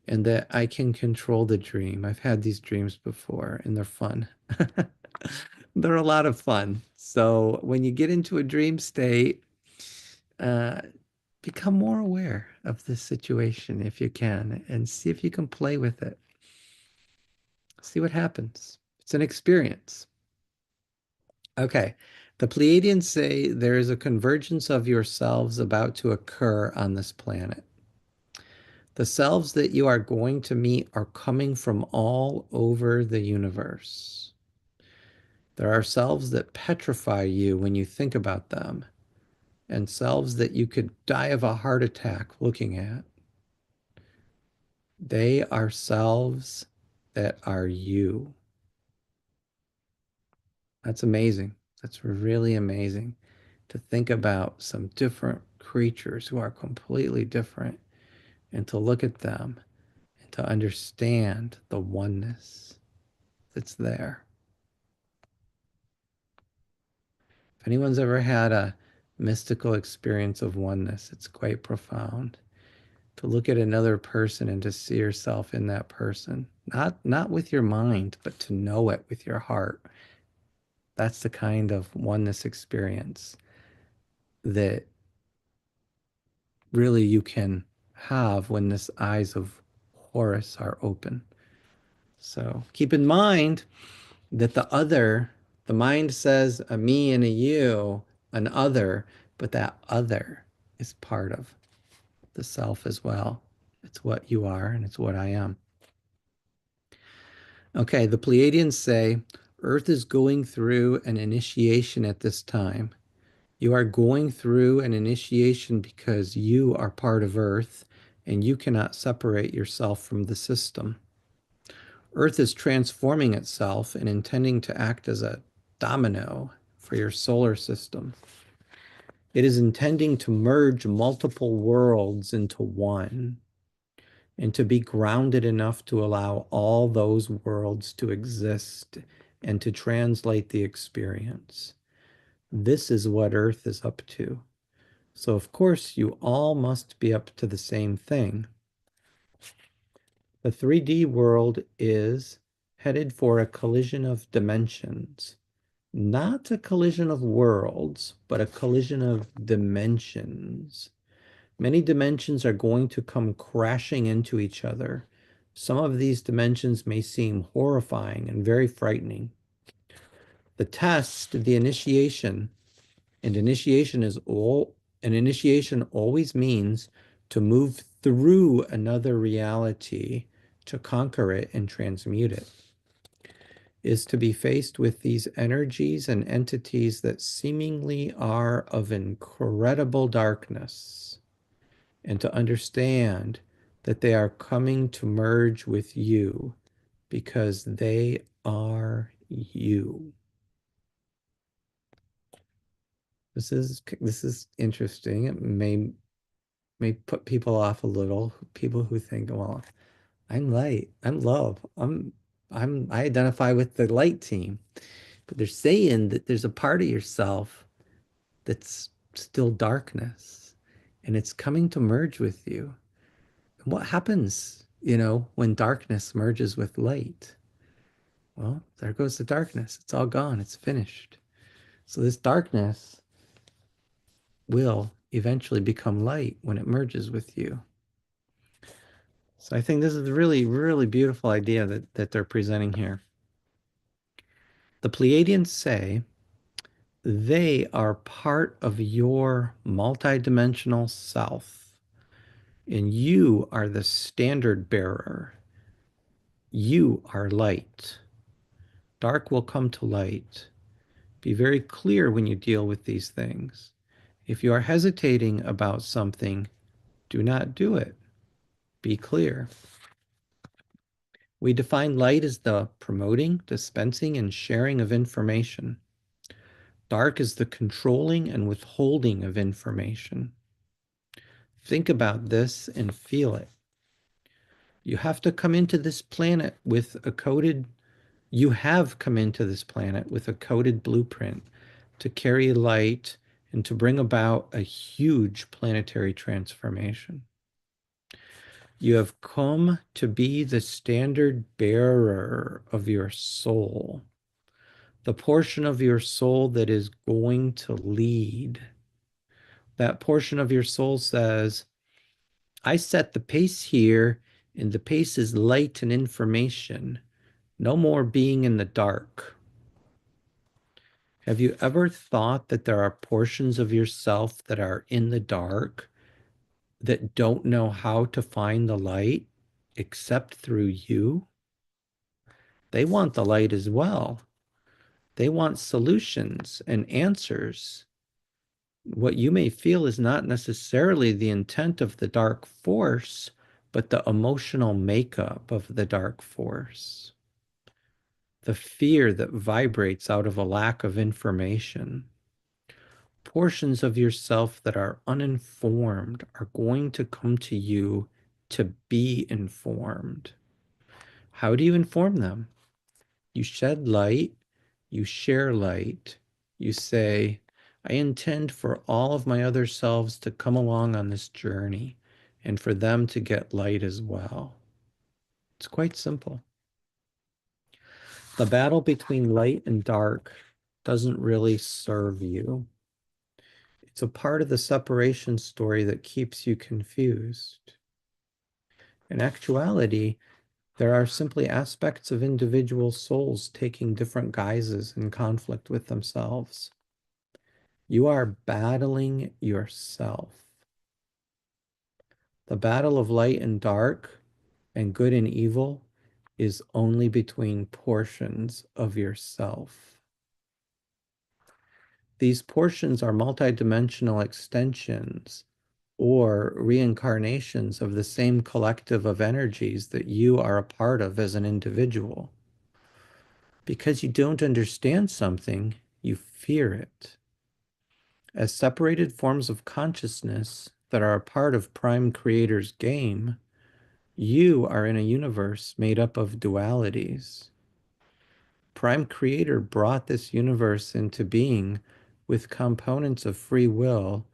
Speaker 1: and that I can control the dream. I've had these dreams before and they're fun. They're a lot of fun. So when you get into a dream state, uh, become more aware of this situation if you can and see if you can play with it. See what happens. It's an experience. Okay. The Pleiadians say there is a convergence of yourselves about to occur on this planet. The selves that you are going to meet are coming from all over the universe. There are selves that petrify you when you think about them, and selves that you could die of a heart attack looking at. They are selves that are you. That's amazing. That's really amazing to think about some different creatures who are completely different and to look at them and to understand the oneness that's there. If anyone's ever had a mystical experience of oneness, it's quite profound to look at another person and to see yourself in that person. Not with your mind, but to know it with your heart. That's the kind of oneness experience that really you can have when this eyes of Horus are open. So keep in mind that the mind says a me and a you, an other, but that other is part of the self as well. It's what you are and it's what I am. Okay, the Pleiadians say Earth is going through an initiation at this time. You are going through an initiation because you are part of Earth and you cannot separate yourself from the system. Earth is transforming itself and intending to act as a domino for your solar system. It is intending to merge multiple worlds into one and to be grounded enough to allow all those worlds to exist and to translate the experience. This is what Earth is up to. So, of course, you all must be up to the same thing. The 3D world is headed for a collision of dimensions. Not a collision of worlds, but a collision of dimensions. Many dimensions are going to come crashing into each other. Some of these dimensions may seem horrifying and very frightening. The test, the initiation, and initiation always means to move through another reality to conquer it and transmute it, is to be faced with these energies and entities that seemingly are of incredible darkness, and to understand that they are coming to merge with you because they are you. This is interesting. It may put people off a little. People who think, well, I'm light, I'm love, I identify with the light team. But they're saying that there's a part of yourself that's still darkness and it's coming to merge with you. And what happens, when darkness merges with light? Well, there goes the darkness. It's all gone. It's finished. So this darkness will eventually become light when it merges with you. So I think this is a really, really beautiful idea that they're presenting here. The Pleiadians say they are part of your multidimensional self, and you are the standard bearer. You are light. Dark will come to light. Be very clear when you deal with these things. If you are hesitating about something, do not do it. Be clear. We define light as the promoting, dispensing, and sharing of information. Dark is the controlling and withholding of information. Think about this and feel it. You have come into this planet with a coded blueprint to carry light and to bring about a huge planetary transformation. You have come to be the standard bearer of your soul, the portion of your soul that is going to lead. That portion of your soul says, I set the pace here, and the pace is light and information. No more being in the dark. Have you ever thought that there are portions of yourself that are in the dark that don't know how to find the light except through you? They want the light as well. They want solutions and answers. What you may feel is not necessarily the intent of the dark force, but the emotional makeup of the dark force. The fear that vibrates out of a lack of information. Portions of yourself that are uninformed are going to come to you to be informed. How do you inform them? You shed light, you share light, you say, I intend for all of my other selves to come along on this journey and for them to get light as well. It's quite simple. The battle between light and dark doesn't really serve you. It's a part of the separation story that keeps you confused. In actuality, there are simply aspects of individual souls taking different guises in conflict with themselves. You are battling yourself. The battle of light and dark and good and evil is only between portions of yourself. These portions are multidimensional extensions or reincarnations of the same collective of energies that you are a part of as an individual. Because you don't understand something, you fear it. As separated forms of consciousness that are a part of Prime Creator's game, you are in a universe made up of dualities. Prime Creator brought this universe into being with components of free will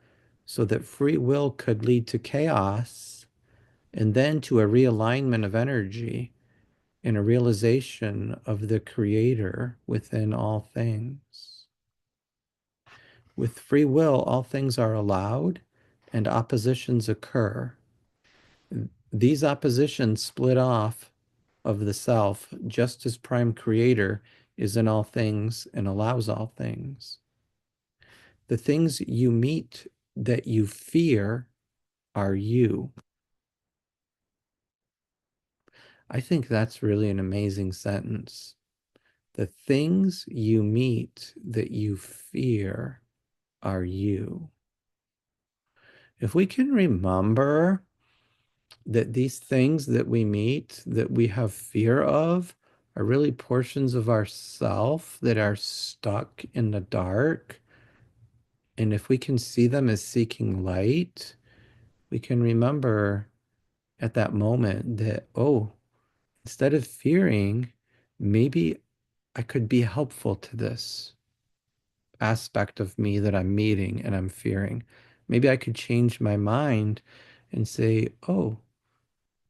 Speaker 1: so that free will could lead to chaos and then to a realignment of energy and a realization of the creator within all things. With free will, all things are allowed and oppositions occur. These oppositions split off of the self just as prime creator is in all things and allows all things. The things you meet that you fear are you. I think that's really an amazing sentence. The things you meet that you fear are you. If we can remember that these things that we meet, that we have fear of, are really portions of ourself that are stuck in the dark, and if we can see them as seeking light, we can remember at that moment that, oh, instead of fearing, maybe I could be helpful to this aspect of me that I'm meeting and I'm fearing. Maybe I could change my mind and say, oh,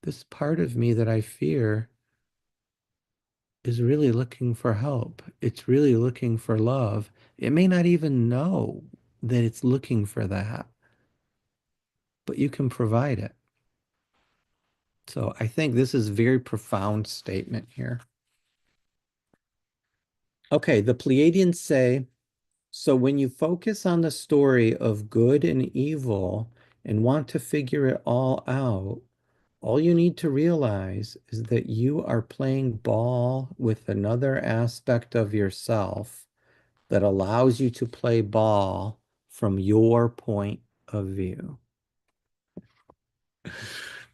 Speaker 1: this part of me that I fear is really looking for help. It's really looking for love. It may not even know that it's looking for that, but you can provide it. So I think this is a very profound statement here. Okay, the Pleiadians say, so when you focus on the story of good and evil and want to figure it all out, all you need to realize is that you are playing ball with another aspect of yourself that allows you to play ball from your point of view.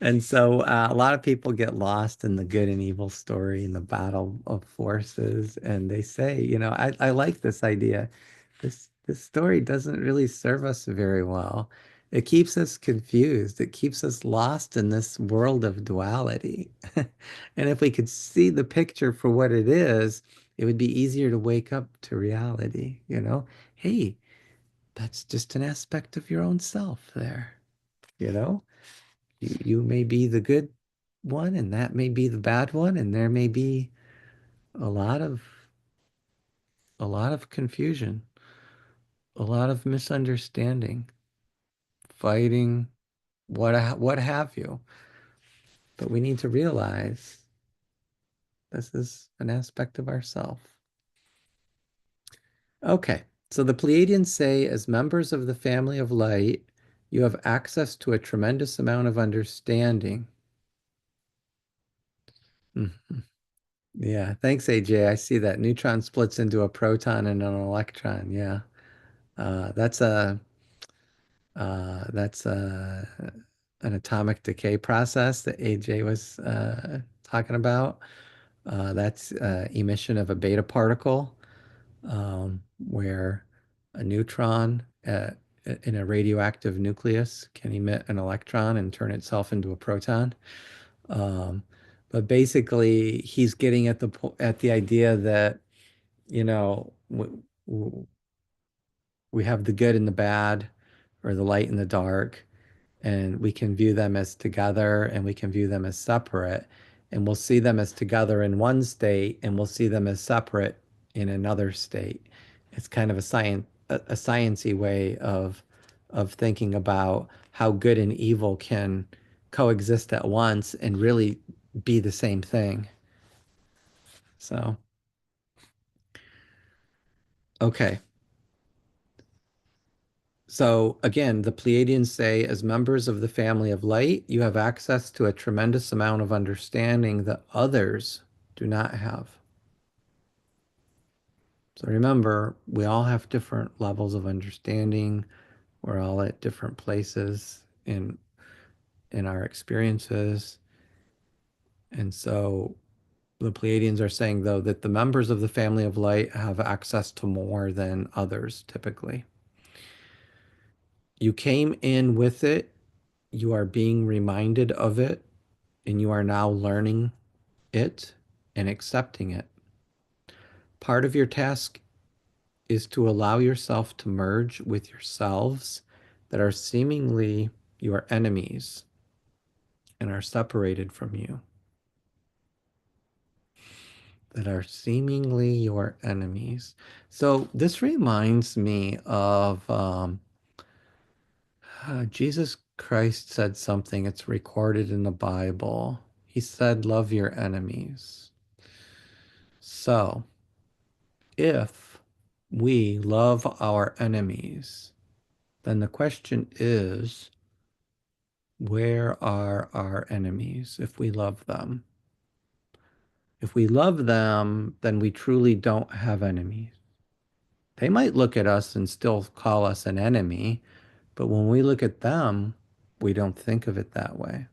Speaker 1: And so a lot of people get lost in the good and evil story and the battle of forces. And they say, I like this idea. This story doesn't really serve us very well. It keeps us confused. It keeps us lost in this world of duality. And if we could see the picture for what it is, it would be easier to wake up to reality, Hey, that's just an aspect of your own self there, you know? You may be the good one, and that may be the bad one, and there may be a lot of a lot of confusion, a lot of misunderstanding, fighting, what have you. But we need to realize this is an aspect of ourself. Okay, so the Pleiadians say, as members of the family of light, you have access to a tremendous amount of understanding. Mhm. Yeah, thanks, AJ. I see that neutron splits into a proton and an electron. Yeah, uh, that's a that's an atomic decay process that AJ was talking about. That's emission of a beta particle, where a neutron in a radioactive nucleus can emit an electron and turn itself into a proton. Um, but basically, he's getting at the idea that you know we have the good and the bad, or the light and the dark, and we can view them as together and we can view them as separate, and we'll see them as together in one state and we'll see them as separate in another state. It's kind of a sciency way of thinking about how good and evil can coexist at once and really be the same thing. So, okay. So again, the Pleiadians say, as members of the family of light, you have access to a tremendous amount of understanding that others do not have. So remember, we all have different levels of understanding. We're all at different places in our experiences. And so the Pleiadians are saying, though, that the members of the family of light have access to more than others typically. You came in with it, you are being reminded of it, and you are now learning it and accepting it. Part of your task is to allow yourself to merge with yourselves that are seemingly your enemies and are separated from you, that are seemingly your enemies. So this reminds me of Jesus Christ said something, it's recorded in the Bible. He said, love your enemies. So if we love our enemies, then the question is, where are our enemies if we love them? If we love them, then we truly don't have enemies. They might look at us and still call us an enemy, but when we look at them, we don't think of it that way.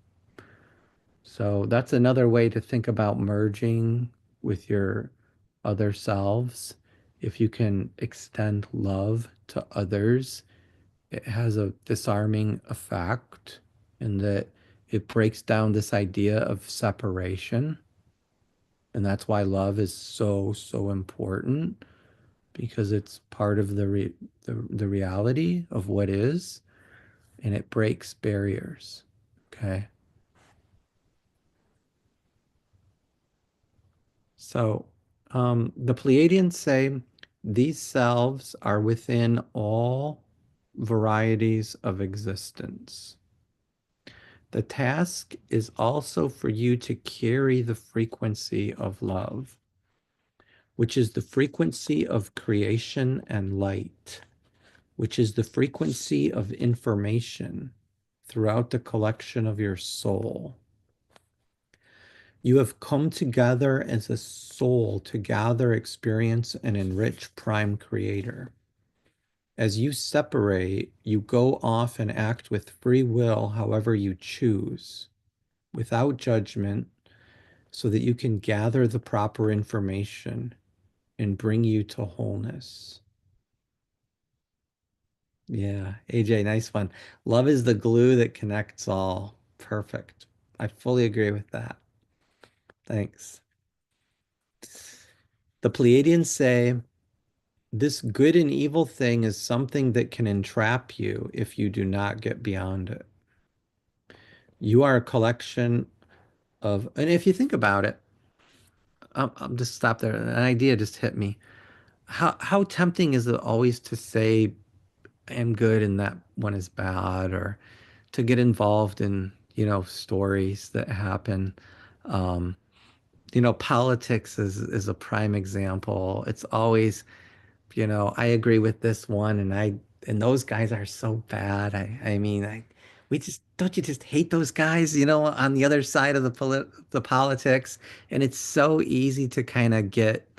Speaker 1: So that's another way to think about merging with your other selves. If you can extend love to others, it has a disarming effect in that it breaks down this idea of separation. And that's why love is so, so important because it's part of the reality of what is, and it breaks barriers. Okay. So the Pleiadians say these selves are within all varieties of existence. The task is also for you to carry the frequency of love, which is the frequency of creation and light, which is the frequency of information throughout the collection of your soul. You have come together as a soul to gather, experience, and enrich Prime Creator. As you separate, you go off and act with free will however you choose, without judgment, so that you can gather the proper information and bring you to wholeness. Yeah, AJ, nice one. Love is the glue that connects all. Perfect. I fully agree with that. Thanks. The Pleiadians say this good and evil thing is something that can entrap you if you do not get beyond it. You are a collection of, and if you think about it, I'll just stop there. An idea just hit me. How tempting is it always to say I'm good and that one is bad, or to get involved in, stories that happen. Um, Politics is a prime example. It's always, I agree with this one and those guys are so bad. I mean, we just don't you just hate those guys, on the other side of the politics, and it's so easy to kind of get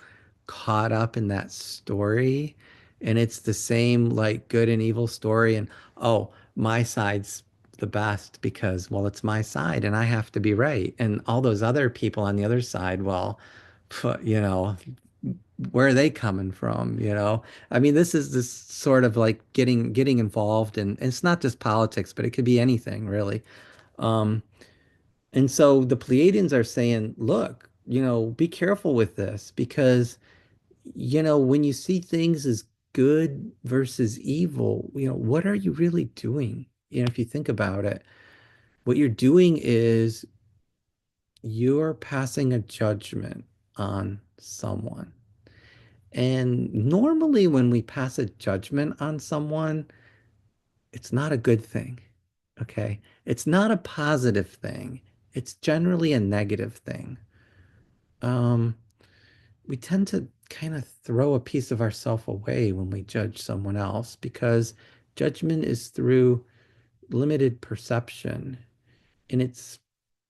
Speaker 1: caught up in that story, and it's the same like good and evil story, and oh, my side's the best because well, it's my side and I have to be right, and all those other people on the other side, well, where are they coming from, I mean, this is this sort of like getting involved in, and it's not just politics, but it could be anything really. um and so the Pleiadians are saying, look, be careful with this because when you see things as good versus evil, what are you really doing? If you think about it, what you're doing is you're passing a judgment on someone. And normally, when we pass a judgment on someone, it's not a good thing. Okay. It's not a positive thing. It's generally a negative thing. Um, we tend to kind of throw a piece of ourselves away when we judge someone else because judgment is through limited perception, and it's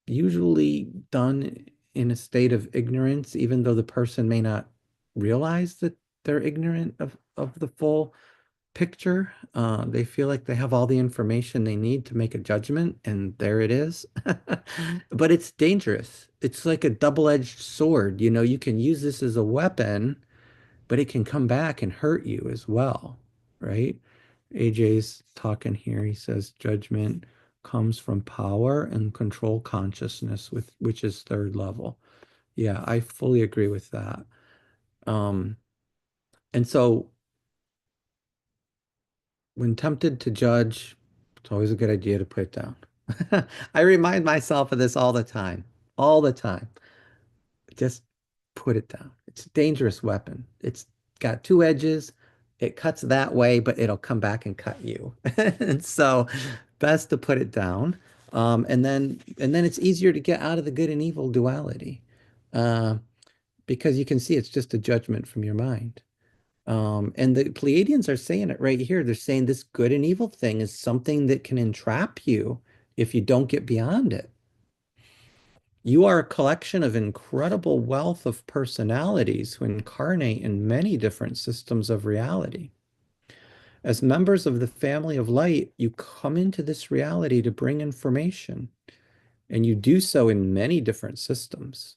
Speaker 1: usually done in a state of ignorance, even though the person may not realize that they're ignorant of the full picture. They feel like they have all the information they need to make a judgment, and there it is. But it's dangerous. It's like a double-edged sword. You can use this as a weapon, but it can come back and hurt you as well, right? AJ's talking here. He says judgment comes from power and control consciousness, which is third level. Yeah, I fully agree with that. Um, and so when tempted to judge, it's always a good idea to put it down. I remind myself of this all the time, all the time. Just put it down. It's a dangerous weapon. It's got two edges. It cuts that way, but it'll come back and cut you. And so best to put it down. And then it's easier to get out of the good and evil duality. Uh, because you can see it's just a judgment from your mind. And the Pleiadians are saying it right here. They're saying this good and evil thing is something that can entrap you if you don't get beyond it. You are a collection of incredible wealth of personalities who incarnate in many different systems of reality. As members of the family of light, you come into this reality to bring information, and you do so in many different systems.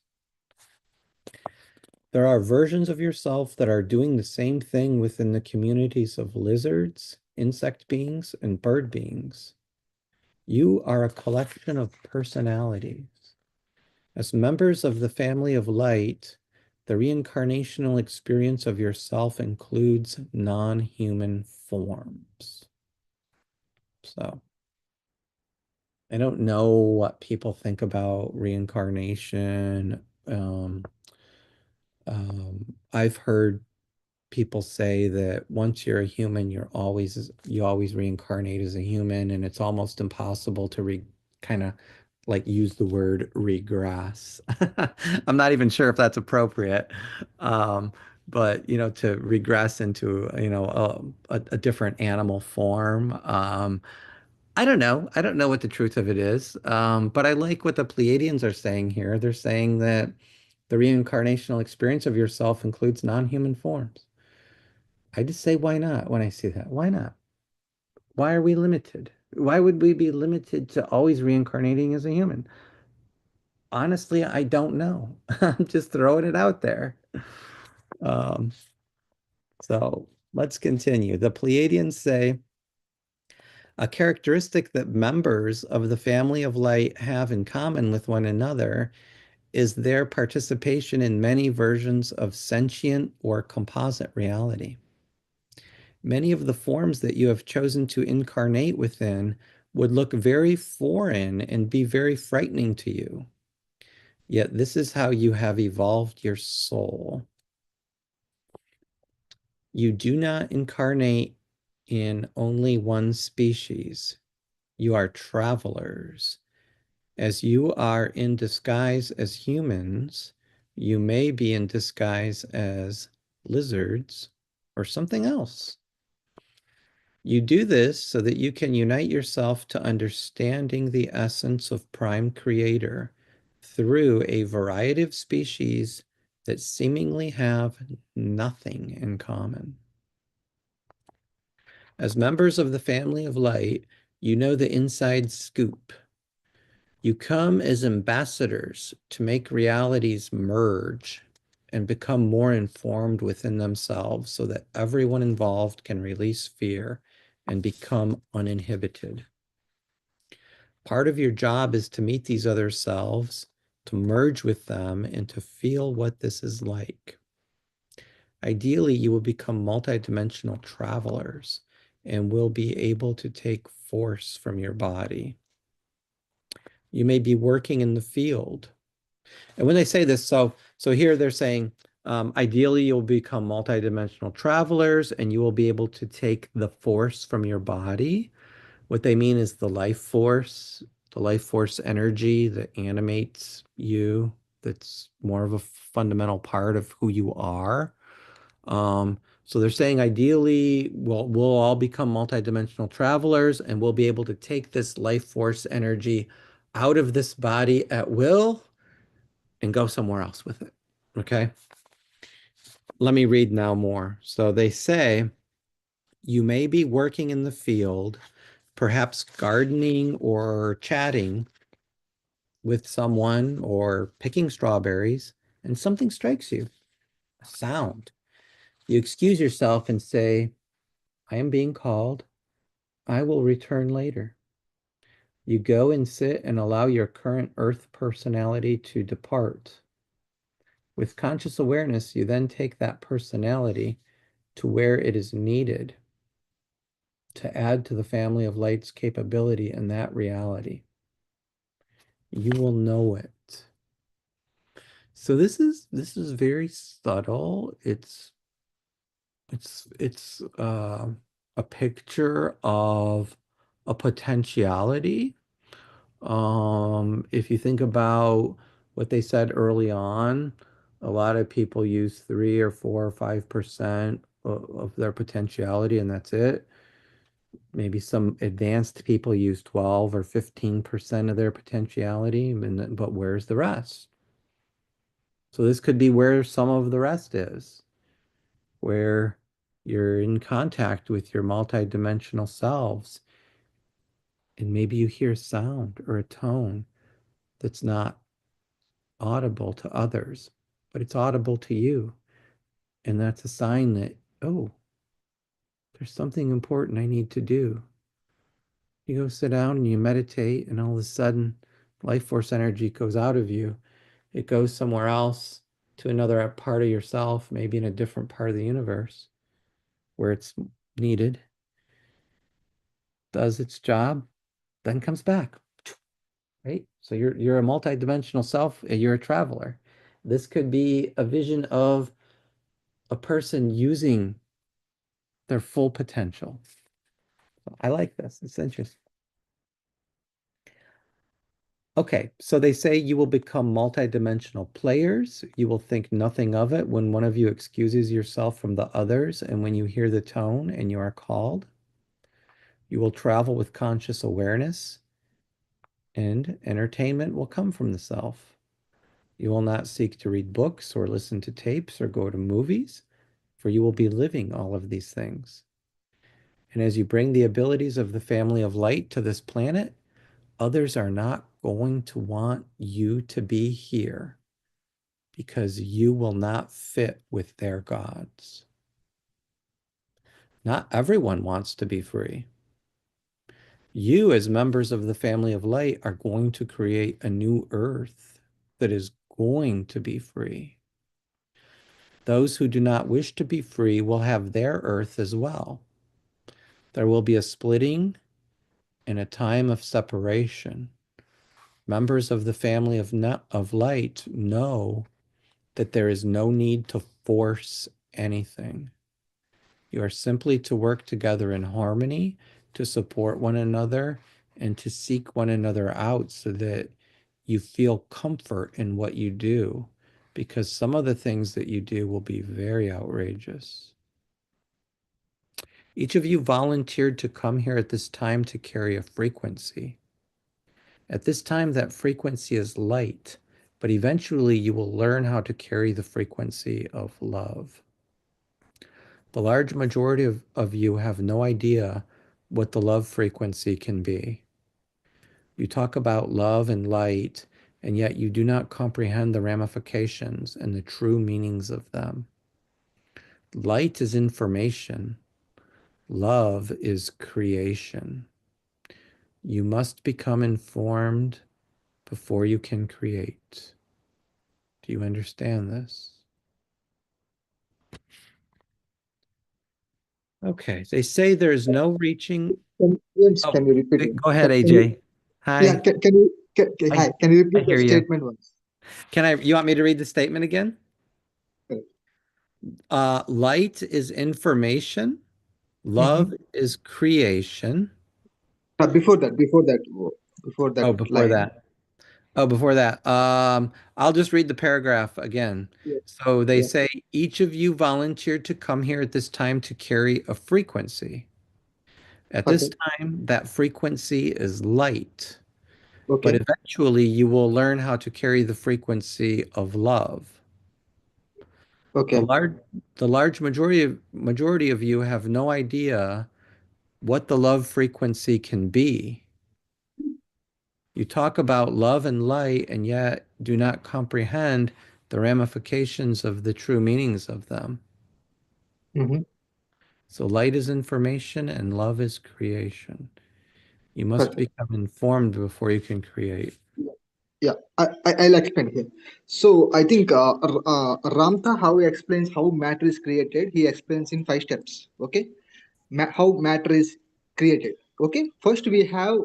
Speaker 1: There are versions of yourself that are doing the same thing within the communities of lizards, insect beings, and bird beings. You are a collection of personalities. As members of the family of light, the reincarnational experience of yourself includes non-human forms. So, I don't know what people think about reincarnation. I've heard people say that once you're a human, you always reincarnate as a human, and it's almost impossible to kind of like use the word regress. I'm not even sure if that's appropriate. But to regress into, a different animal form. I don't know. I don't know what the truth of it is. But I like what the Pleiadians are saying here. They're saying that the reincarnational experience of yourself includes non-human forms. I just say, why not when I see that? Why not? Why are we limited? Why would we be limited to always reincarnating as a human? Honestly, I don't know. I'm just throwing it out there. Um, so let's continue. The Pleiadians say a characteristic that members of the family of light have in common with one another is their participation in many versions of sentient or composite reality. Many of the forms that you have chosen to incarnate within would look very foreign and be very frightening to you. Yet this is how you have evolved your soul. You do not incarnate in only one species. You are travelers. As you are in disguise as humans, you may be in disguise as lizards or something else. You do this so that you can unite yourself to understanding the essence of Prime Creator through a variety of species that seemingly have nothing in common. As members of the family of light, you know the inside scoop. You come as ambassadors to make realities merge and become more informed within themselves so that everyone involved can release fear and become uninhibited. Part of your job is to meet these other selves, to merge with them, and to feel what this is like. Ideally, you will become multidimensional travelers and will be able to take force from your body. You may be working in the field. And when they say this, so here they're saying, ideally, you'll become multidimensional travelers and you will be able to take the force from your body. What they mean is the life force energy that animates you, that's more of a fundamental part of who you are. So they're saying ideally, we'll all become multidimensional travelers and we'll be able to take this life force energy out of this body at will and go somewhere else with it. Okay. Let me read now more. So they say, you may be working in the field, perhaps gardening or chatting with someone or picking strawberries, and something strikes you, a sound. You excuse yourself and say, I am being called. I will return later. You go and sit and allow your current earth personality to depart. With conscious awareness, you then take that personality to where it is needed. to add to the family of light's capability in that reality. You will know it. So this is very subtle. It's a picture of a potentiality. If you think about what they said early on, a lot of people use 3 or 4 or 5% of their potentiality, and that's it. Maybe some advanced people use 12 or 15% of their potentiality, but where's the rest? So this could be where some of the rest is, where you're in contact with your multidimensional selves, and maybe you hear a sound or a tone that's not audible to others, but it's audible to you. And that's a sign that, oh, there's something important I need to do. You go sit down and you meditate, and all of a sudden, life force energy goes out of you. It goes somewhere else to another part of yourself, maybe in a different part of the universe where it's needed, does its job, then comes back. Right? So you're a multidimensional self, you're a traveler. This could be a vision of a person using their full potential. I like this. It's interesting. Okay, so they say you will become multidimensional players. You will think nothing of it when one of you excuses yourself from the others and when you hear the tone and you are called. You will travel with conscious awareness, and entertainment will come from the self. You will not seek to read books or listen to tapes or go to movies, for you will be living all of these things. And as you bring the abilities of the family of light to this planet, others are not going to want you to be here because you will not fit with their gods. Not everyone wants to be free. You, as members of the family of light, are going to create a new earth that is going to be free. Those who do not wish to be free will have their earth as well. There will be a splitting and a time of separation. Members of the family of light know that there is no need to force anything. You are simply to work together in harmony, to support one another, and to seek one another out so that you feel comfort in what you do, because some of the things that you do will be very outrageous. Each of you volunteered to come here at this time to carry a frequency. At this time, that frequency is light, but eventually you will learn how to carry the frequency of love. The large majority of you have no idea what the love frequency can be. You talk about love and light, and yet you do not comprehend the ramifications and the true meanings of them. Light is information. Love is creation. You must become informed before you can create. Do you understand this? Okay, they say there's no reaching.
Speaker 2: James,
Speaker 1: Oh,
Speaker 2: can you repeat it?
Speaker 1: go ahead,
Speaker 2: Can you,
Speaker 1: AJ.
Speaker 2: yeah,
Speaker 1: Hi.
Speaker 2: can you,
Speaker 1: I
Speaker 2: hi, can you
Speaker 1: I
Speaker 2: repeat the
Speaker 1: hear you.
Speaker 2: statement once?
Speaker 1: You want me to read the statement again?
Speaker 2: Correct.
Speaker 1: Light is information.
Speaker 2: Mm-hmm.
Speaker 1: Love is creation.
Speaker 2: Before that
Speaker 1: Oh, before
Speaker 2: line.
Speaker 1: that. Oh, before that. I'll just read the paragraph again.
Speaker 2: Yeah.
Speaker 1: So they
Speaker 2: Yeah.
Speaker 1: say each of you volunteered to come here at this time to carry a frequency. At this
Speaker 2: Okay.
Speaker 1: time, that frequency is light, but
Speaker 2: Okay.
Speaker 1: eventually you will learn how to carry the frequency of love. The
Speaker 2: Okay.
Speaker 1: large, the large majority of you have no idea what the love frequency can be. You talk about love and light and yet do not comprehend the ramifications of the true meanings of them.
Speaker 2: Mm-hmm.
Speaker 1: So light is information and love is creation. You must
Speaker 2: Perfect.
Speaker 1: become informed before you can create.
Speaker 2: Yeah, I'll explain here. So I think Ramtha, how he explains how matter is created, he explains in 5 steps. Okay, how matter is created. Okay, first we have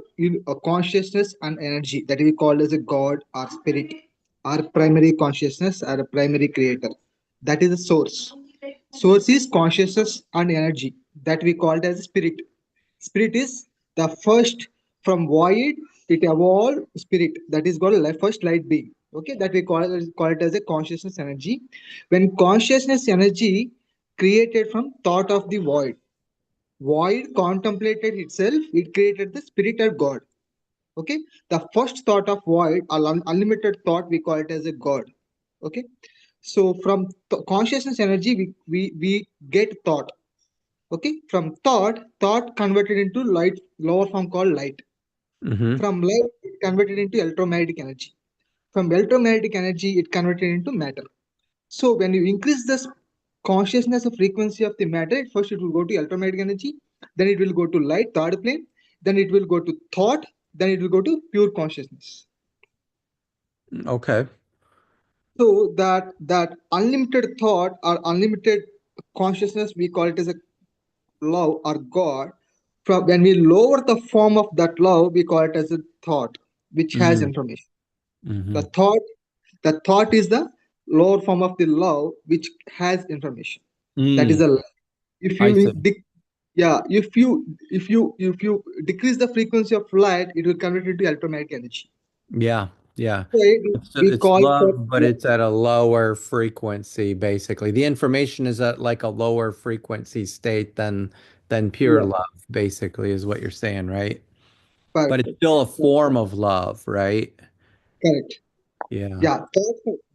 Speaker 2: a consciousness and energy that we call as a god or spirit, our primary consciousness or a primary creator. That is the source. Source is consciousness and energy that we called as spirit. Spirit is the first from void, it evolved spirit, that is called first light being. Okay, that we call it as a consciousness energy. When consciousness energy created from thought of the void contemplated itself, it created the spirit of God. Okay, the first thought of void, unlimited thought, we call it as a God. Okay, so from consciousness energy, we get thought. Okay, from thought converted into light, lower form called light.
Speaker 1: Mm-hmm.
Speaker 2: From light, it converted into electromagnetic energy. From electromagnetic energy, it converted into matter. So when you increase the consciousness of frequency of the matter, first it will go to electromagnetic energy, then it will go to light, third plane, then it will go to thought, then it will go to pure consciousness.
Speaker 1: Okay.
Speaker 2: So that unlimited thought or unlimited consciousness, we call it as a love or God. From when we lower the form of that love, we call it as a thought, which has
Speaker 1: Mm-hmm.
Speaker 2: information. The
Speaker 1: Mm-hmm.
Speaker 2: thought, the thought is the lower form of the love, which has information. That is
Speaker 1: Mm.
Speaker 2: a love. If
Speaker 1: I
Speaker 2: you
Speaker 1: see.
Speaker 2: yeah, if you decrease the frequency of light, it will convert it to electromagnetic energy.
Speaker 1: Yeah. Yeah.
Speaker 2: So we
Speaker 1: It's
Speaker 2: call it
Speaker 1: love, but it's at a lower frequency, basically. The information is at like a lower frequency state than pure
Speaker 2: yeah,
Speaker 1: love, basically, is what you're saying, right? But it's
Speaker 2: perfect.
Speaker 1: still a form of love, right?
Speaker 2: Correct.
Speaker 1: Yeah.
Speaker 2: Yeah,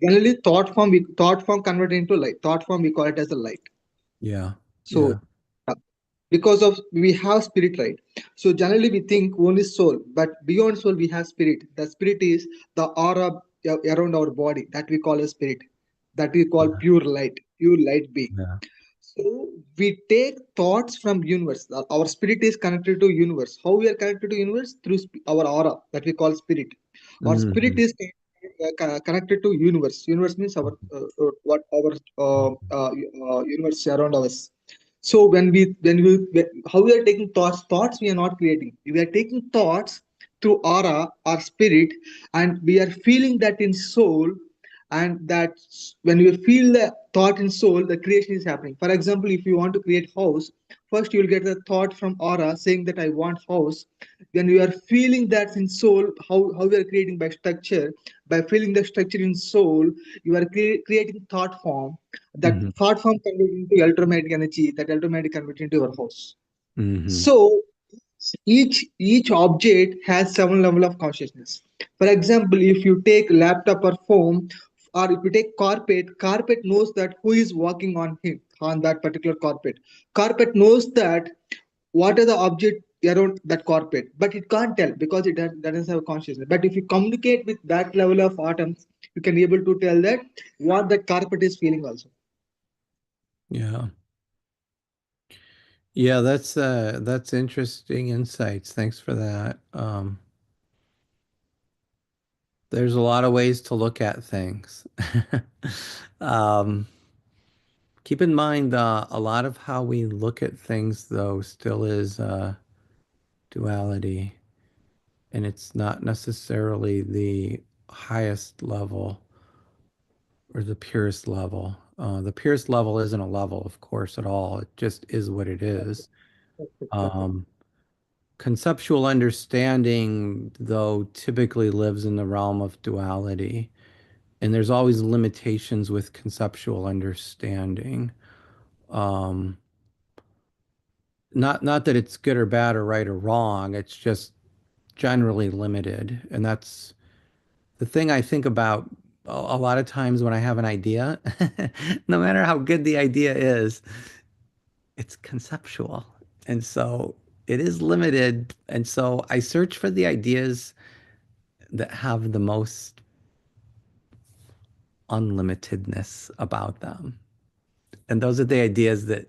Speaker 2: generally thought form converted into light. Thought form we call it as a light.
Speaker 1: Yeah.
Speaker 2: So
Speaker 1: Yeah.
Speaker 2: uh, because of we have spirit, right? So generally we think only soul, but beyond soul we have spirit. The spirit is the aura around our body that we call a spirit, that we call pure light being.
Speaker 1: Yeah.
Speaker 2: So we take thoughts from universe. Our spirit is connected to universe. How we are connected to universe? Through our aura that we call spirit. Our spirit
Speaker 1: Hmm.
Speaker 2: is connected to universe. Universe means our what our universe around us. So how we are taking thoughts we are not creating. We are taking thoughts through aura or spirit, and we are feeling that in soul, and that when you feel the thought in soul, the creation is happening. For example, if you want to create house, first you will get the thought from aura saying that I want house. When you are feeling that in soul, how we are creating by structure, by feeling the structure in soul, you are creating thought form. That
Speaker 1: Hmm.
Speaker 2: thought form converts into electromagnetic energy, that electromagnetic converts into your house.
Speaker 1: Hmm.
Speaker 2: So each object has seven level of consciousness. For example, if you take laptop or phone, or if you take carpet knows that who is walking on him on that particular carpet. Carpet knows that what are the object around that carpet, but it can't tell because doesn't have consciousness. But if you communicate with that level of atoms, you can be able to tell that what that carpet is feeling also.
Speaker 1: Yeah. Yeah, that's interesting insights. Thanks for that. There's a lot of ways to look at things. Um, keep in mind, a lot of how we look at things, though, still is duality, and it's not necessarily the highest level or the purest level. The purest level isn't a level, of course, at all. It just is what it is. Um, Conceptual understanding, though, typically lives in the realm of duality, and there's always limitations with conceptual understanding. Um, not that it's good or bad or right or wrong, it's just generally limited. And that's the thing I think about a lot of times when I have an idea, no matter how good the idea is, it's conceptual. And so it is limited. And so I search for the ideas that have the most unlimitedness about them. And those are the ideas that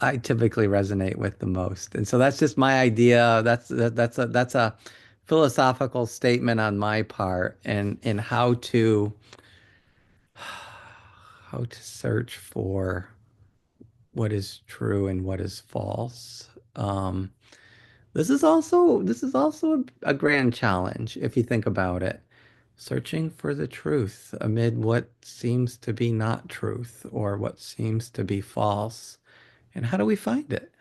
Speaker 1: I typically resonate with the most. And so that's just my idea. That's a philosophical statement on my part and in how to search for what is true and what is false. Um, this is also a grand challenge if you think about it. Searching for the truth amid what seems to be not truth or what seems to be false. And how do we find it?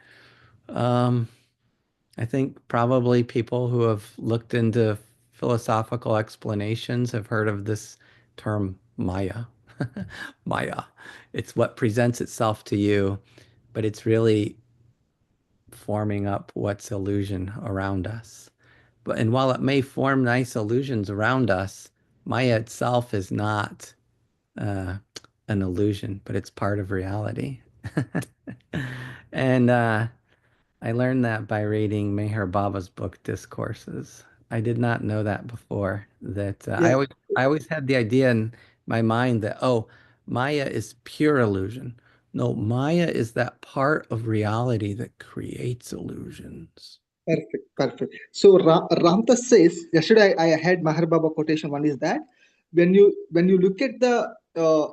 Speaker 1: Um, I think probably people who have looked into philosophical explanations have heard of this term Maya. Maya. It's what presents itself to you, but it's really forming up what's illusion around us. But and while it may form nice illusions around us, Maya itself is not uh, an illusion, but it's part of reality. And I learned that by reading Meher Baba's book Discourses. I did not know that before. That
Speaker 2: Yeah,
Speaker 1: I always had the idea in my mind that oh, Maya is pure illusion. No, Maya is that part of reality that creates illusions.
Speaker 2: perfect, perfect. So Ramtas says yesterday I had Mahar Baba quotation. One is that when you look at the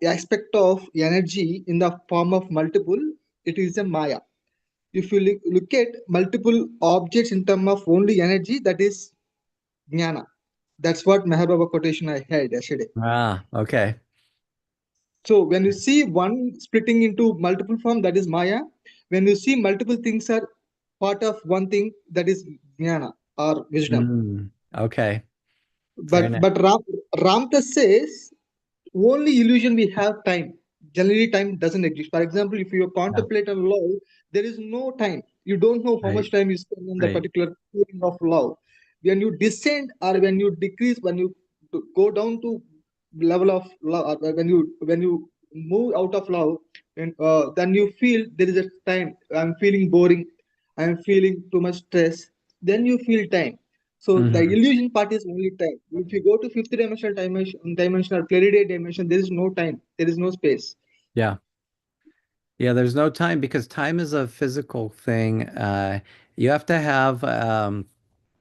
Speaker 2: aspect of energy in the form of multiple, it is a Maya. If you look at multiple objects in terms of only energy, that is jnana. That's what Mahababa quotation I had yesterday.
Speaker 1: Ah, okay.
Speaker 2: So when you see one splitting into multiple form, that is Maya. When you see multiple things are part of one thing, that is jnana or wisdom.
Speaker 1: Okay. Very
Speaker 2: But
Speaker 1: nice.
Speaker 2: but Ramdas says only illusion we have time. Generally, time doesn't exist. For example, if you
Speaker 1: Yeah.
Speaker 2: contemplate on love, there is no time. You don't know how
Speaker 1: Right.
Speaker 2: much time you spend on the
Speaker 1: Right.
Speaker 2: particular feeling of love. When you descend or when you decrease, when you go down to level of love, or when you move out of love, and then you feel there is a time. I'm feeling boring. I'm feeling too much stress. Then you feel time. So the
Speaker 1: Hmm.
Speaker 2: illusion part is only time. If you go to fifth dimensional clarity dimension, there is no time. There is no space.
Speaker 1: Yeah. Yeah, there's no time because time is a physical thing. You have to have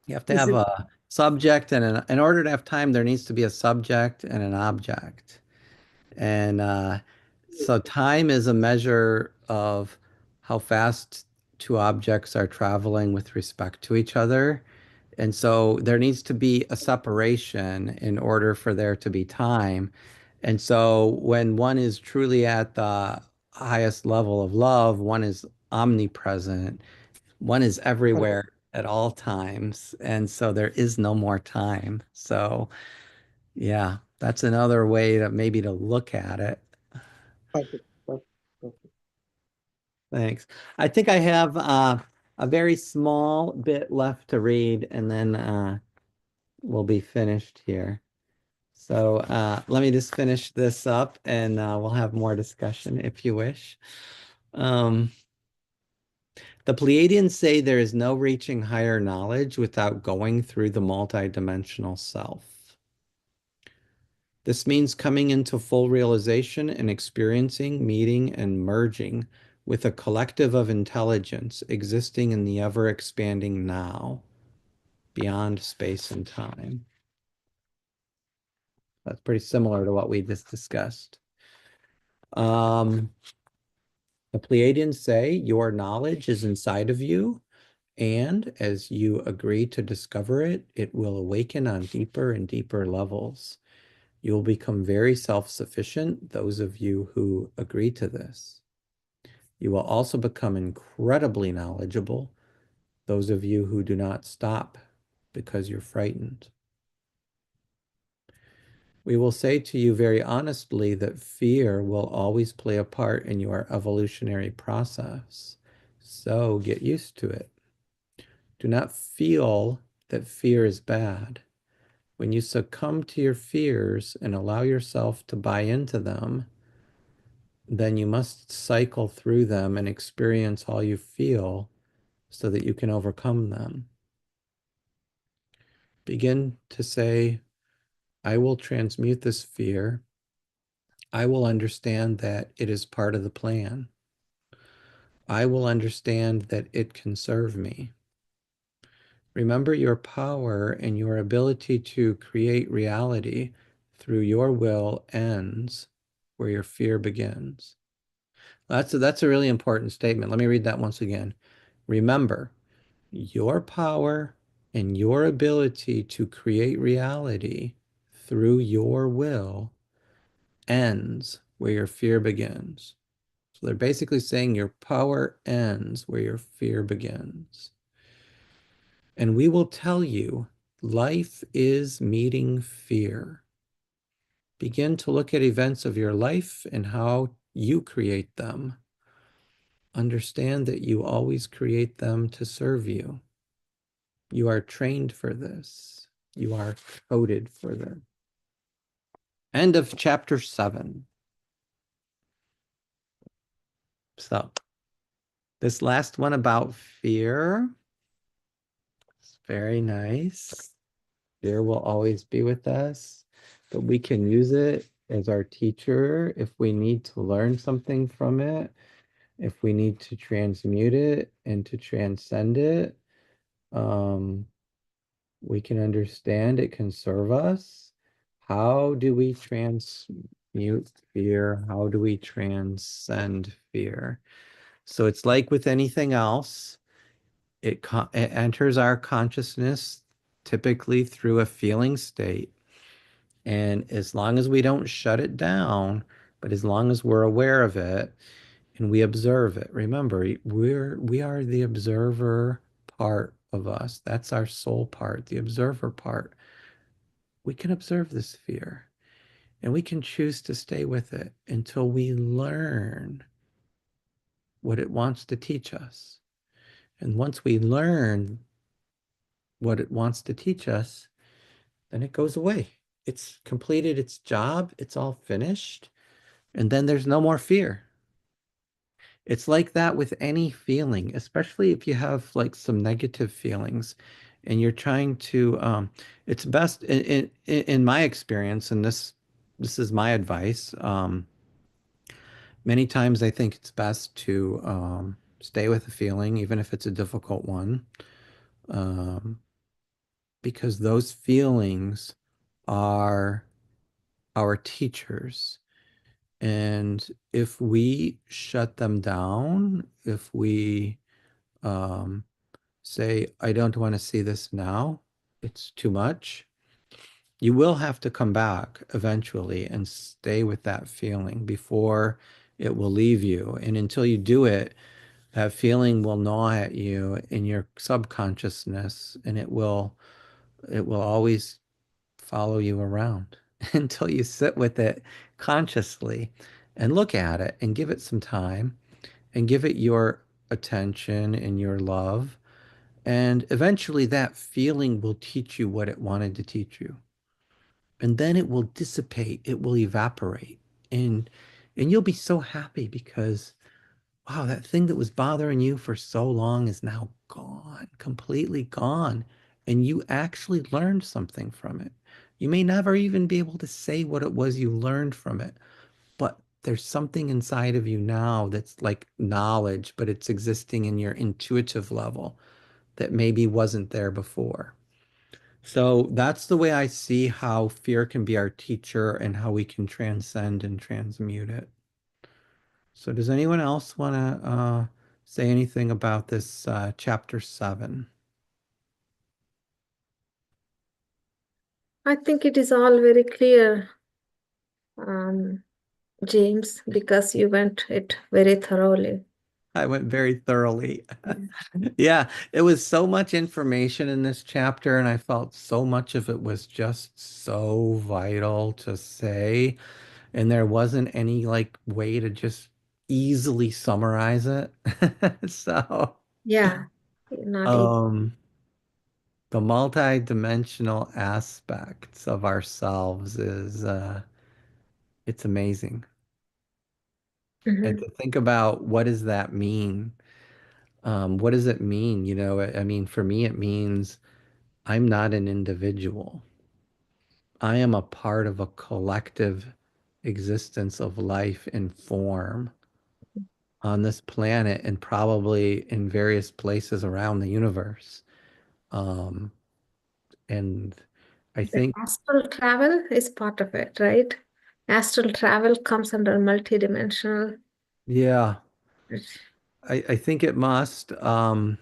Speaker 1: you have to
Speaker 2: Is
Speaker 1: have
Speaker 2: it
Speaker 1: a subject and in order to have time, there needs to be a subject and an object. And so time is a measure of how fast two objects are traveling with respect to each other. And so there needs to be a separation in order for there to be time. And so when one is truly at the highest level of love, one is omnipresent, one is everywhere
Speaker 2: perfect?
Speaker 1: at all times. And so there is no more time. So yeah, that's another way to maybe to look at it.
Speaker 2: Perfect. Perfect. Perfect.
Speaker 1: Thanks. I think I have a very small bit left to read and then we'll be finished here. So let me just finish this up and we'll have more discussion if you wish. Um, the Pleiadians say there is no reaching higher knowledge without going through the multidimensional self. This means coming into full realization and experiencing, meeting, and merging with a collective of intelligence existing in the ever-expanding now, beyond space and time. That's pretty similar to what we just discussed. Um, The Pleiadians say your knowledge is inside of you, and as you agree to discover it, it will awaken on deeper and deeper levels. You will become very self-sufficient, those of you who agree to this. You will also become incredibly knowledgeable, those of you who do not stop because you're frightened. We will say to you very honestly that fear will always play a part in your evolutionary process. So get used to it. Do not feel that fear is bad. When you succumb to your fears and allow yourself to buy into them, then you must cycle through them and experience all you feel so that you can overcome them. Begin to say, I will transmute this fear. I will understand that it is part of the plan. I will understand that it can serve me. Remember your power and your ability to create reality through your will ends where your fear begins. That's a really important statement. Let me read that once again. Remember, your power and your ability to create reality through your will ends where your fear begins. So they're basically saying your power ends where your fear begins. And we will tell you life is meeting fear. Begin to look at events of your life and how you create them. Understand that you always create them to serve you. You are trained for this. You are coded for this. End of chapter 7. So, this last one about fear is very nice. Fear will always be with us, but we can use it as our teacher if we need to learn something from it, if we need to transmute it and to transcend it. We can understand it can serve us. How do we transmute fear? How do we transcend fear? So it's like with anything else, it enters our consciousness typically through a feeling state. And as long as we don't shut it down, but as long as we're aware of it and we observe it, remember, we are the observer part of us. That's our soul part, the observer part. We can observe this fear and we can choose to stay with it until we learn what it wants to teach us. And once we learn what it wants to teach us, then it goes away. It's completed its job, it's all finished, and then there's no more fear. It's like that with any feeling, especially if you have like some negative feelings and you're trying to it's best in my experience, and this is my advice. Many times I think it's best to stay with a feeling, even if it's a difficult one, um, because those feelings are our teachers. And if we shut them down, if we um, say, I don't want to see this now, it's too much, you will have to come back eventually and stay with that feeling before it will leave you. And until you do it, that feeling will gnaw at you in your subconsciousness, and it will always follow you around until you sit with it consciously and look at it and give it some time and give it your attention and your love. And eventually that feeling will teach you what it wanted to teach you. And then it will dissipate, it will evaporate. And you'll be so happy because wow, that thing that was bothering you for so long is now gone, completely gone. And you actually learned something from it. You may never even be able to say what it was you learned from it, but there's something inside of you now that's like knowledge, but it's existing in your intuitive level that maybe wasn't there before. So that's the way I see how fear can be our teacher and how we can transcend and transmute it. So does anyone else want to say anything about this chapter 7?
Speaker 3: I think it is all very clear, um, James, because you went it very thoroughly.
Speaker 1: I went very thoroughly.
Speaker 3: Yeah.
Speaker 1: Yeah, it was so much information in this chapter, and I felt so much of it was just so vital to say, and there wasn't any like way to just easily summarize it. So,
Speaker 3: Yeah, not easy.
Speaker 1: um, the multi-dimensional aspects of ourselves is it's amazing. And
Speaker 3: Mhm.
Speaker 1: to think about what does that mean? What does it mean? You know, I mean, for me, it means I'm not an individual. I am a part of a collective existence of life and form on this planet and probably in various places around the universe. Um, and I
Speaker 3: The
Speaker 1: think,
Speaker 3: astral travel is part of it, right? Astral travel comes under multidimensional.
Speaker 1: yeah, I think it must. I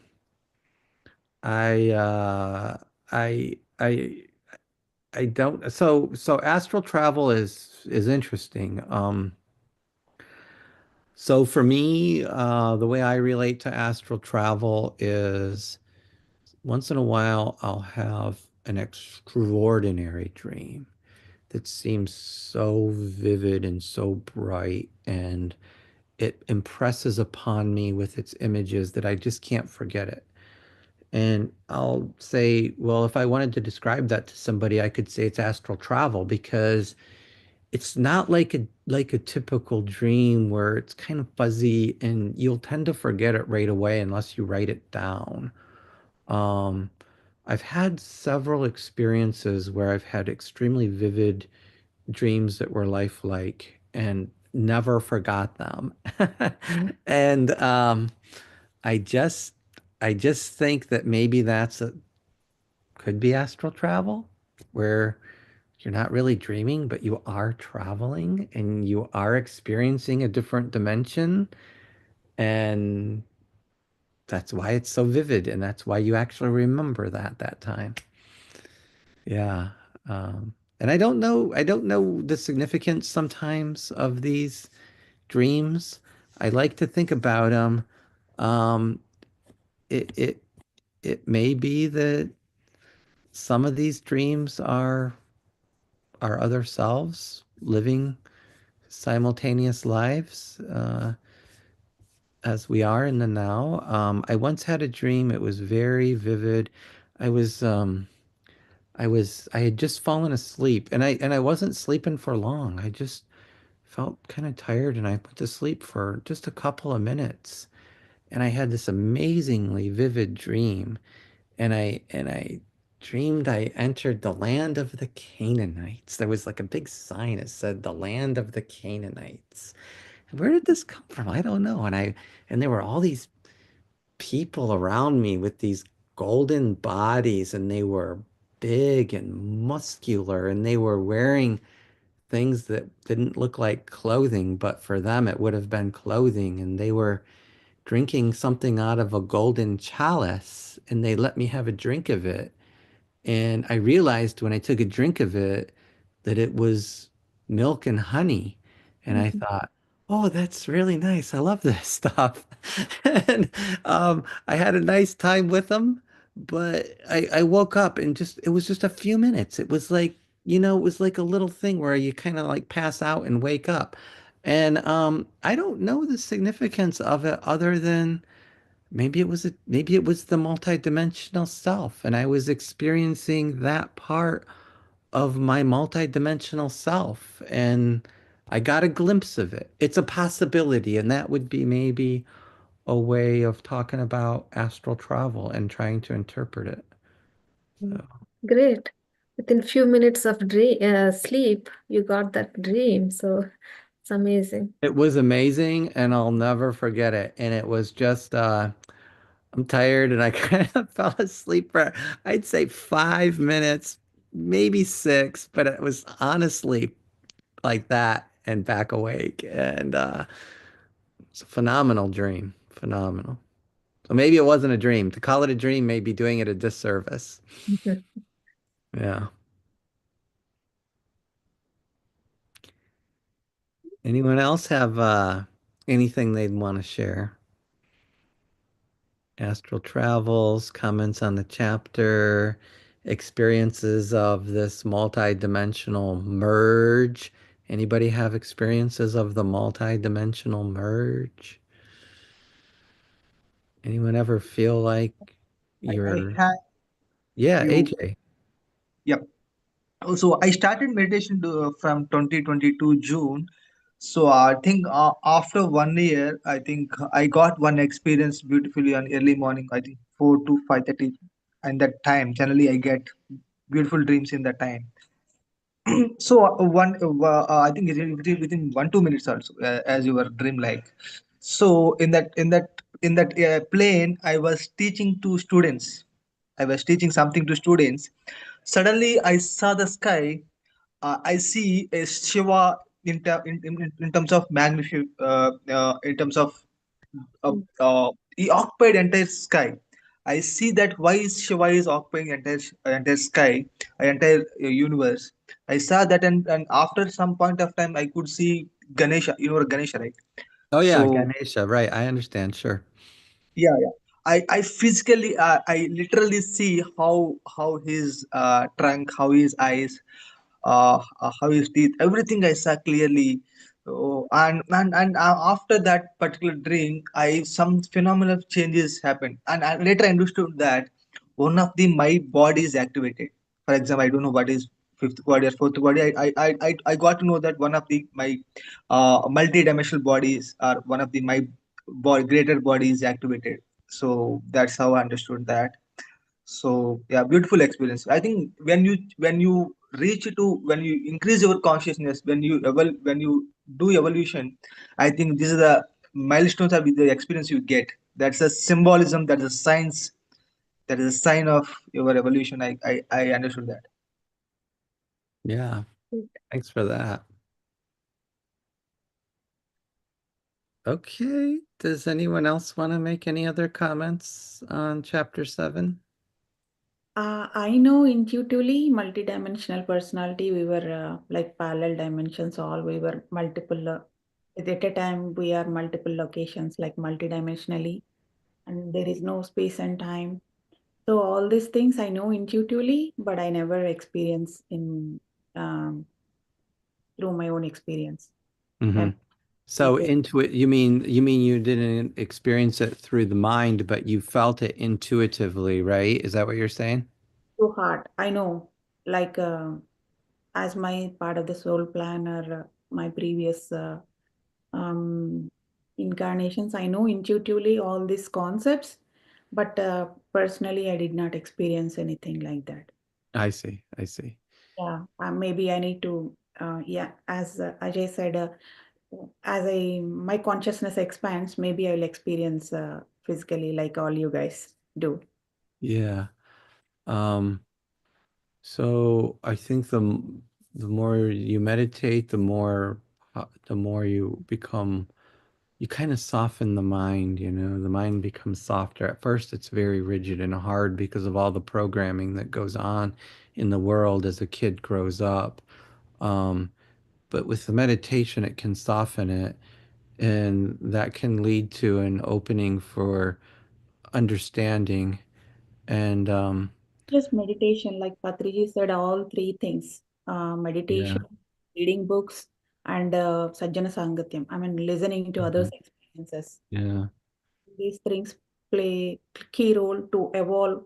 Speaker 1: I I I don't so astral travel is interesting. So for me, the way I relate to astral travel is once in a while I'll have an extraordinary dream that seems so vivid and so bright, and it impresses upon me with its images that I just can't forget it. And I'll say, well, if I wanted to describe that to somebody, I could say it's astral travel because it's not like a typical dream where it's kind of fuzzy and you'll tend to forget it right away unless you write it down. Um, I've had several experiences where I've had extremely vivid dreams that were lifelike and never forgot them. And I just I just think that maybe that's a could be astral travel where you're not really dreaming, but you are traveling and you are experiencing a different dimension. And that's why it's so vivid. And that's why you actually remember that time. Yeah. And I don't know the significance sometimes of these dreams. I like to think about them. Um, it, it, it may be that some of these dreams are our other selves living simultaneous lives as we are in the now. I once had a dream. It was very vivid. I was I had just fallen asleep and I wasn't sleeping for long. I just felt kind of tired and I went to sleep for just a couple of minutes. And I had this amazingly vivid dream. And I dreamed I entered the land of the Canaanites. There was like a big sign that said the land of the Canaanites. And where did this come from? I don't know. And there were all these people around me with these golden bodies, and they were big and muscular, and they were wearing things that didn't look like clothing, but for them it would have been clothing. And they were drinking something out of a golden chalice, and they let me have a drink of it. And I realized when I took a drink of it that it was milk and honey. And I
Speaker 3: Mhm.
Speaker 1: thought, oh, that's really nice. I love this stuff. And I had a nice time with them, but I woke up and just, it was just a few minutes. It was like, it was like a little thing where you kind of like pass out and wake up. And I don't know the significance of it other than maybe it was the multidimensional self, and I was experiencing that part of my multidimensional self, and I got a glimpse of it. It's a possibility, and that would be maybe a way of talking about astral travel and trying to interpret it.
Speaker 3: Mm.
Speaker 1: So
Speaker 3: Great. Within few minutes of sleep, you got that dream. So it's amazing.
Speaker 1: it was amazing, and I'll never forget it. And it was just I'm tired and I kind of fell asleep for, I'd say 5 minutes, maybe six, but it was honestly like that and back awake. And it's a phenomenal dream. Phenomenal. So maybe it wasn't a dream. To call it a dream may be doing it a disservice. Yeah. Anyone else have anything they'd want to share? Astral travels, comments on the chapter, experiences of this multi-dimensional merge. Anybody have experiences of the multi-dimensional merge? Anyone ever feel like
Speaker 2: I
Speaker 1: you're,
Speaker 2: have
Speaker 1: yeah,
Speaker 2: few.
Speaker 1: AJ.
Speaker 2: Yep. So I started meditation from 2022 June. So I think after 1 year, I think I got one experience beautifully on early morning. I think 4 to 5:30, and that time generally I get beautiful dreams in that time. So I think within 1 2 minutes also, as your dream like. So in that plane, I was teaching to students. I was teaching something to students. Suddenly, I saw the sky. I see a Shiva in terms of magnitude, in terms of he occupied entire sky. I see that why is Shiva is occupying entire sky, entire universe. I saw that, and after some point of time, I could see Ganesha. You know Ganesha, right?
Speaker 1: Oh yeah,
Speaker 2: So
Speaker 1: Ganesha, right. I understand, sure.
Speaker 2: yeah. I physically, I literally see how his trunk, how his eyes, how his teeth, everything I saw clearly. Oh, and after that particular dream, I some phenomenal changes happened, and later I understood that one of the my body is activated. For example, I don't know what is fifth body or fourth body. I got to know that one of the my multi-dimensional bodies are one of the my greater body is activated. So that's how I understood that. So yeah, beautiful experience. I think when you reach to when you increase your consciousness, when you do evolution, I think this is the milestones of the experience you get. That's a symbolism, that's a science, that is a sign of your evolution. I understood that.
Speaker 1: Yeah, thanks for that. Okay, does anyone else want to make any other comments on chapter 7?
Speaker 4: I know intuitively multidimensional personality, we were like parallel dimensions, all we were multiple, at a time we are multiple locations like multidimensionally, and there is no space and time. So all these things I know intuitively, but I never experience in um, through my own experience.
Speaker 1: Mm-hmm. So intuit, you mean you didn't experience it through the mind, but you felt it intuitively, right? Is that what you're saying?
Speaker 4: Too hard. I know, like as my part of the soul plan or my previous um, incarnations, I know intuitively all these concepts, but personally, I did not experience anything like that.
Speaker 1: I see. I see.
Speaker 4: Yeah, maybe I need to, yeah, as Ajay said, as my consciousness expands, maybe I'll experience physically like all you guys do.
Speaker 1: Yeah. Um, so I think the more you meditate, the more you become, you kind of soften the mind, the mind becomes softer. At first, it's very rigid and hard because of all the programming that goes on in the world as a kid grows up. Um, but with the meditation, it can soften it, and that can lead to an opening for understanding. And
Speaker 4: Just meditation, like Patriji said, all three things
Speaker 1: yeah,
Speaker 4: meditation, reading books, and Sajjana Sangatyam. I mean, listening to others'
Speaker 1: mhm,
Speaker 4: experiences.
Speaker 1: yeah,
Speaker 4: These things play key role to evolve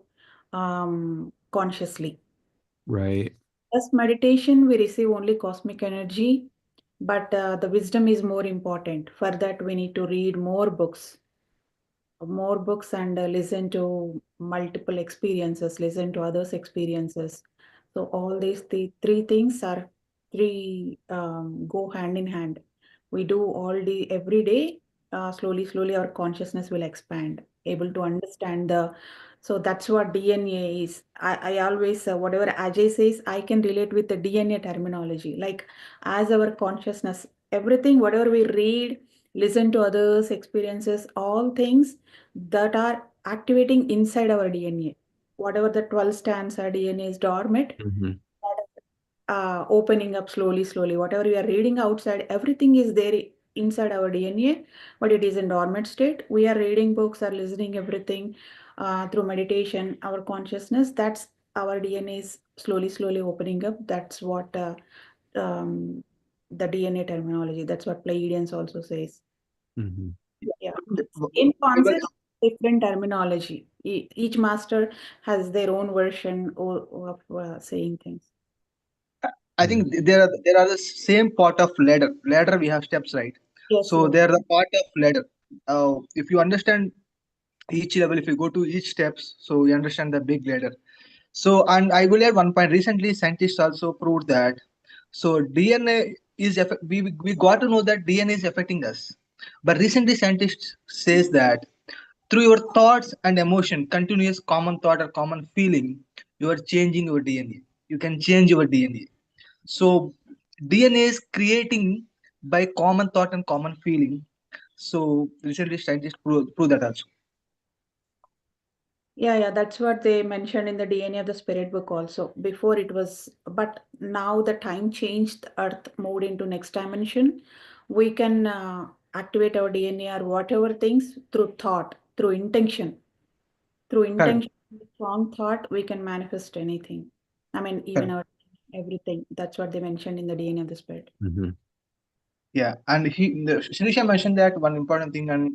Speaker 4: consciously.
Speaker 1: right.
Speaker 4: As meditation, we receive only cosmic energy, but the wisdom is more important. For that, we need to read more books and listen to multiple experiences, listen to others' experiences. So all these three things are three go hand in hand. We do all the every day. Slowly, our consciousness will expand, able to understand the. So that's what DNA is. I always whatever Ajay says, I can relate with the DNA terminology. Like as our consciousness, everything whatever we read, listen to others' experiences, all things that are activating inside our DNA. Whatever the 12 strands our DNA is dormant,
Speaker 1: Hmm.
Speaker 4: opening up slowly. Whatever we are reading outside, everything is there inside our DNA, but it is in dormant state. We are reading books or listening everything through meditation, our consciousness, that's our DNA is slowly opening up. That's what um, the DNA terminology, that's what Pleiadians also says.
Speaker 1: Hmm.
Speaker 4: Yeah. In
Speaker 2: I
Speaker 4: concept,
Speaker 2: was
Speaker 4: different terminology. Each master has their own version of saying things.
Speaker 2: I think there are the same part of ladder. Ladder we have steps, right?
Speaker 4: Yes,
Speaker 2: So
Speaker 4: yes.
Speaker 2: they are the part of ladder. If you understand each level, if you go to each steps, so you understand the big ladder. So, and I will add one point. Recently, scientists also proved that so DNA we got to know that DNA is affecting us. But recently, scientists says that through your thoughts and emotion, continuous common thought or common feeling, you are changing your DNA. You can change your DNA. So DNA is creating by common thought and common feeling. So recently scientists prove that also.
Speaker 4: Yeah, that's what they mentioned in the DNA of the Spirit book also. Before it was, but now the time changed, the Earth moved into next dimension. We can activate our DNA or whatever things through thought, through intention. Through
Speaker 2: Correct.
Speaker 4: intention, strong thought, we can manifest anything. I mean, even
Speaker 2: Correct.
Speaker 4: our everything. That's what they mentioned in the DNA of the Spirit.
Speaker 1: Mhm.
Speaker 2: Yeah, and Sinisha mentioned that one important thing, and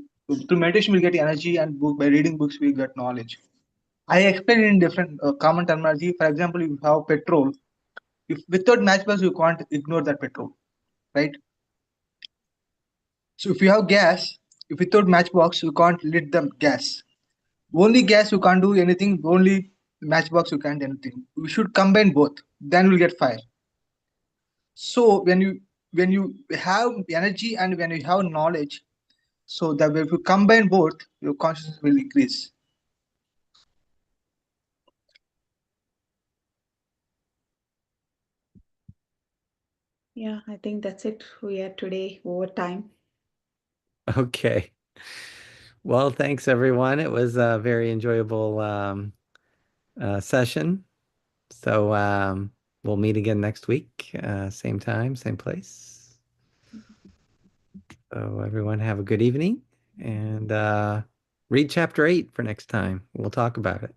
Speaker 2: through meditation we get energy, and by reading books we get knowledge. I explain in different common terminology. For example, you have petrol. If without matchbox you can't ignore that petrol, right? So if you have gas, if without matchbox you can't lit the gas. Only gas you can't do anything. Only matchbox you can't do anything. We should combine both. Then we'll get fire. So when you have energy and when you have knowledge, so that if you combine both, your consciousness will increase.
Speaker 4: Yeah, I think that's it. We are today over time.
Speaker 1: Okay. Well, thanks everyone. It was a very enjoyable session. So we'll meet again next week, same time, same place. So everyone have a good evening and read chapter 8 for next time. We'll talk about it.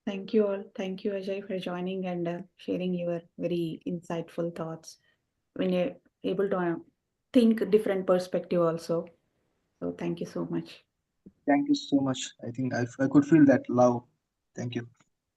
Speaker 4: Thank you all. Thank you, Ajay, for joining and sharing your very insightful thoughts. When you're able to think different perspective also. So thank you so much.
Speaker 2: Thank you so much. I think I could feel that love. Thank you.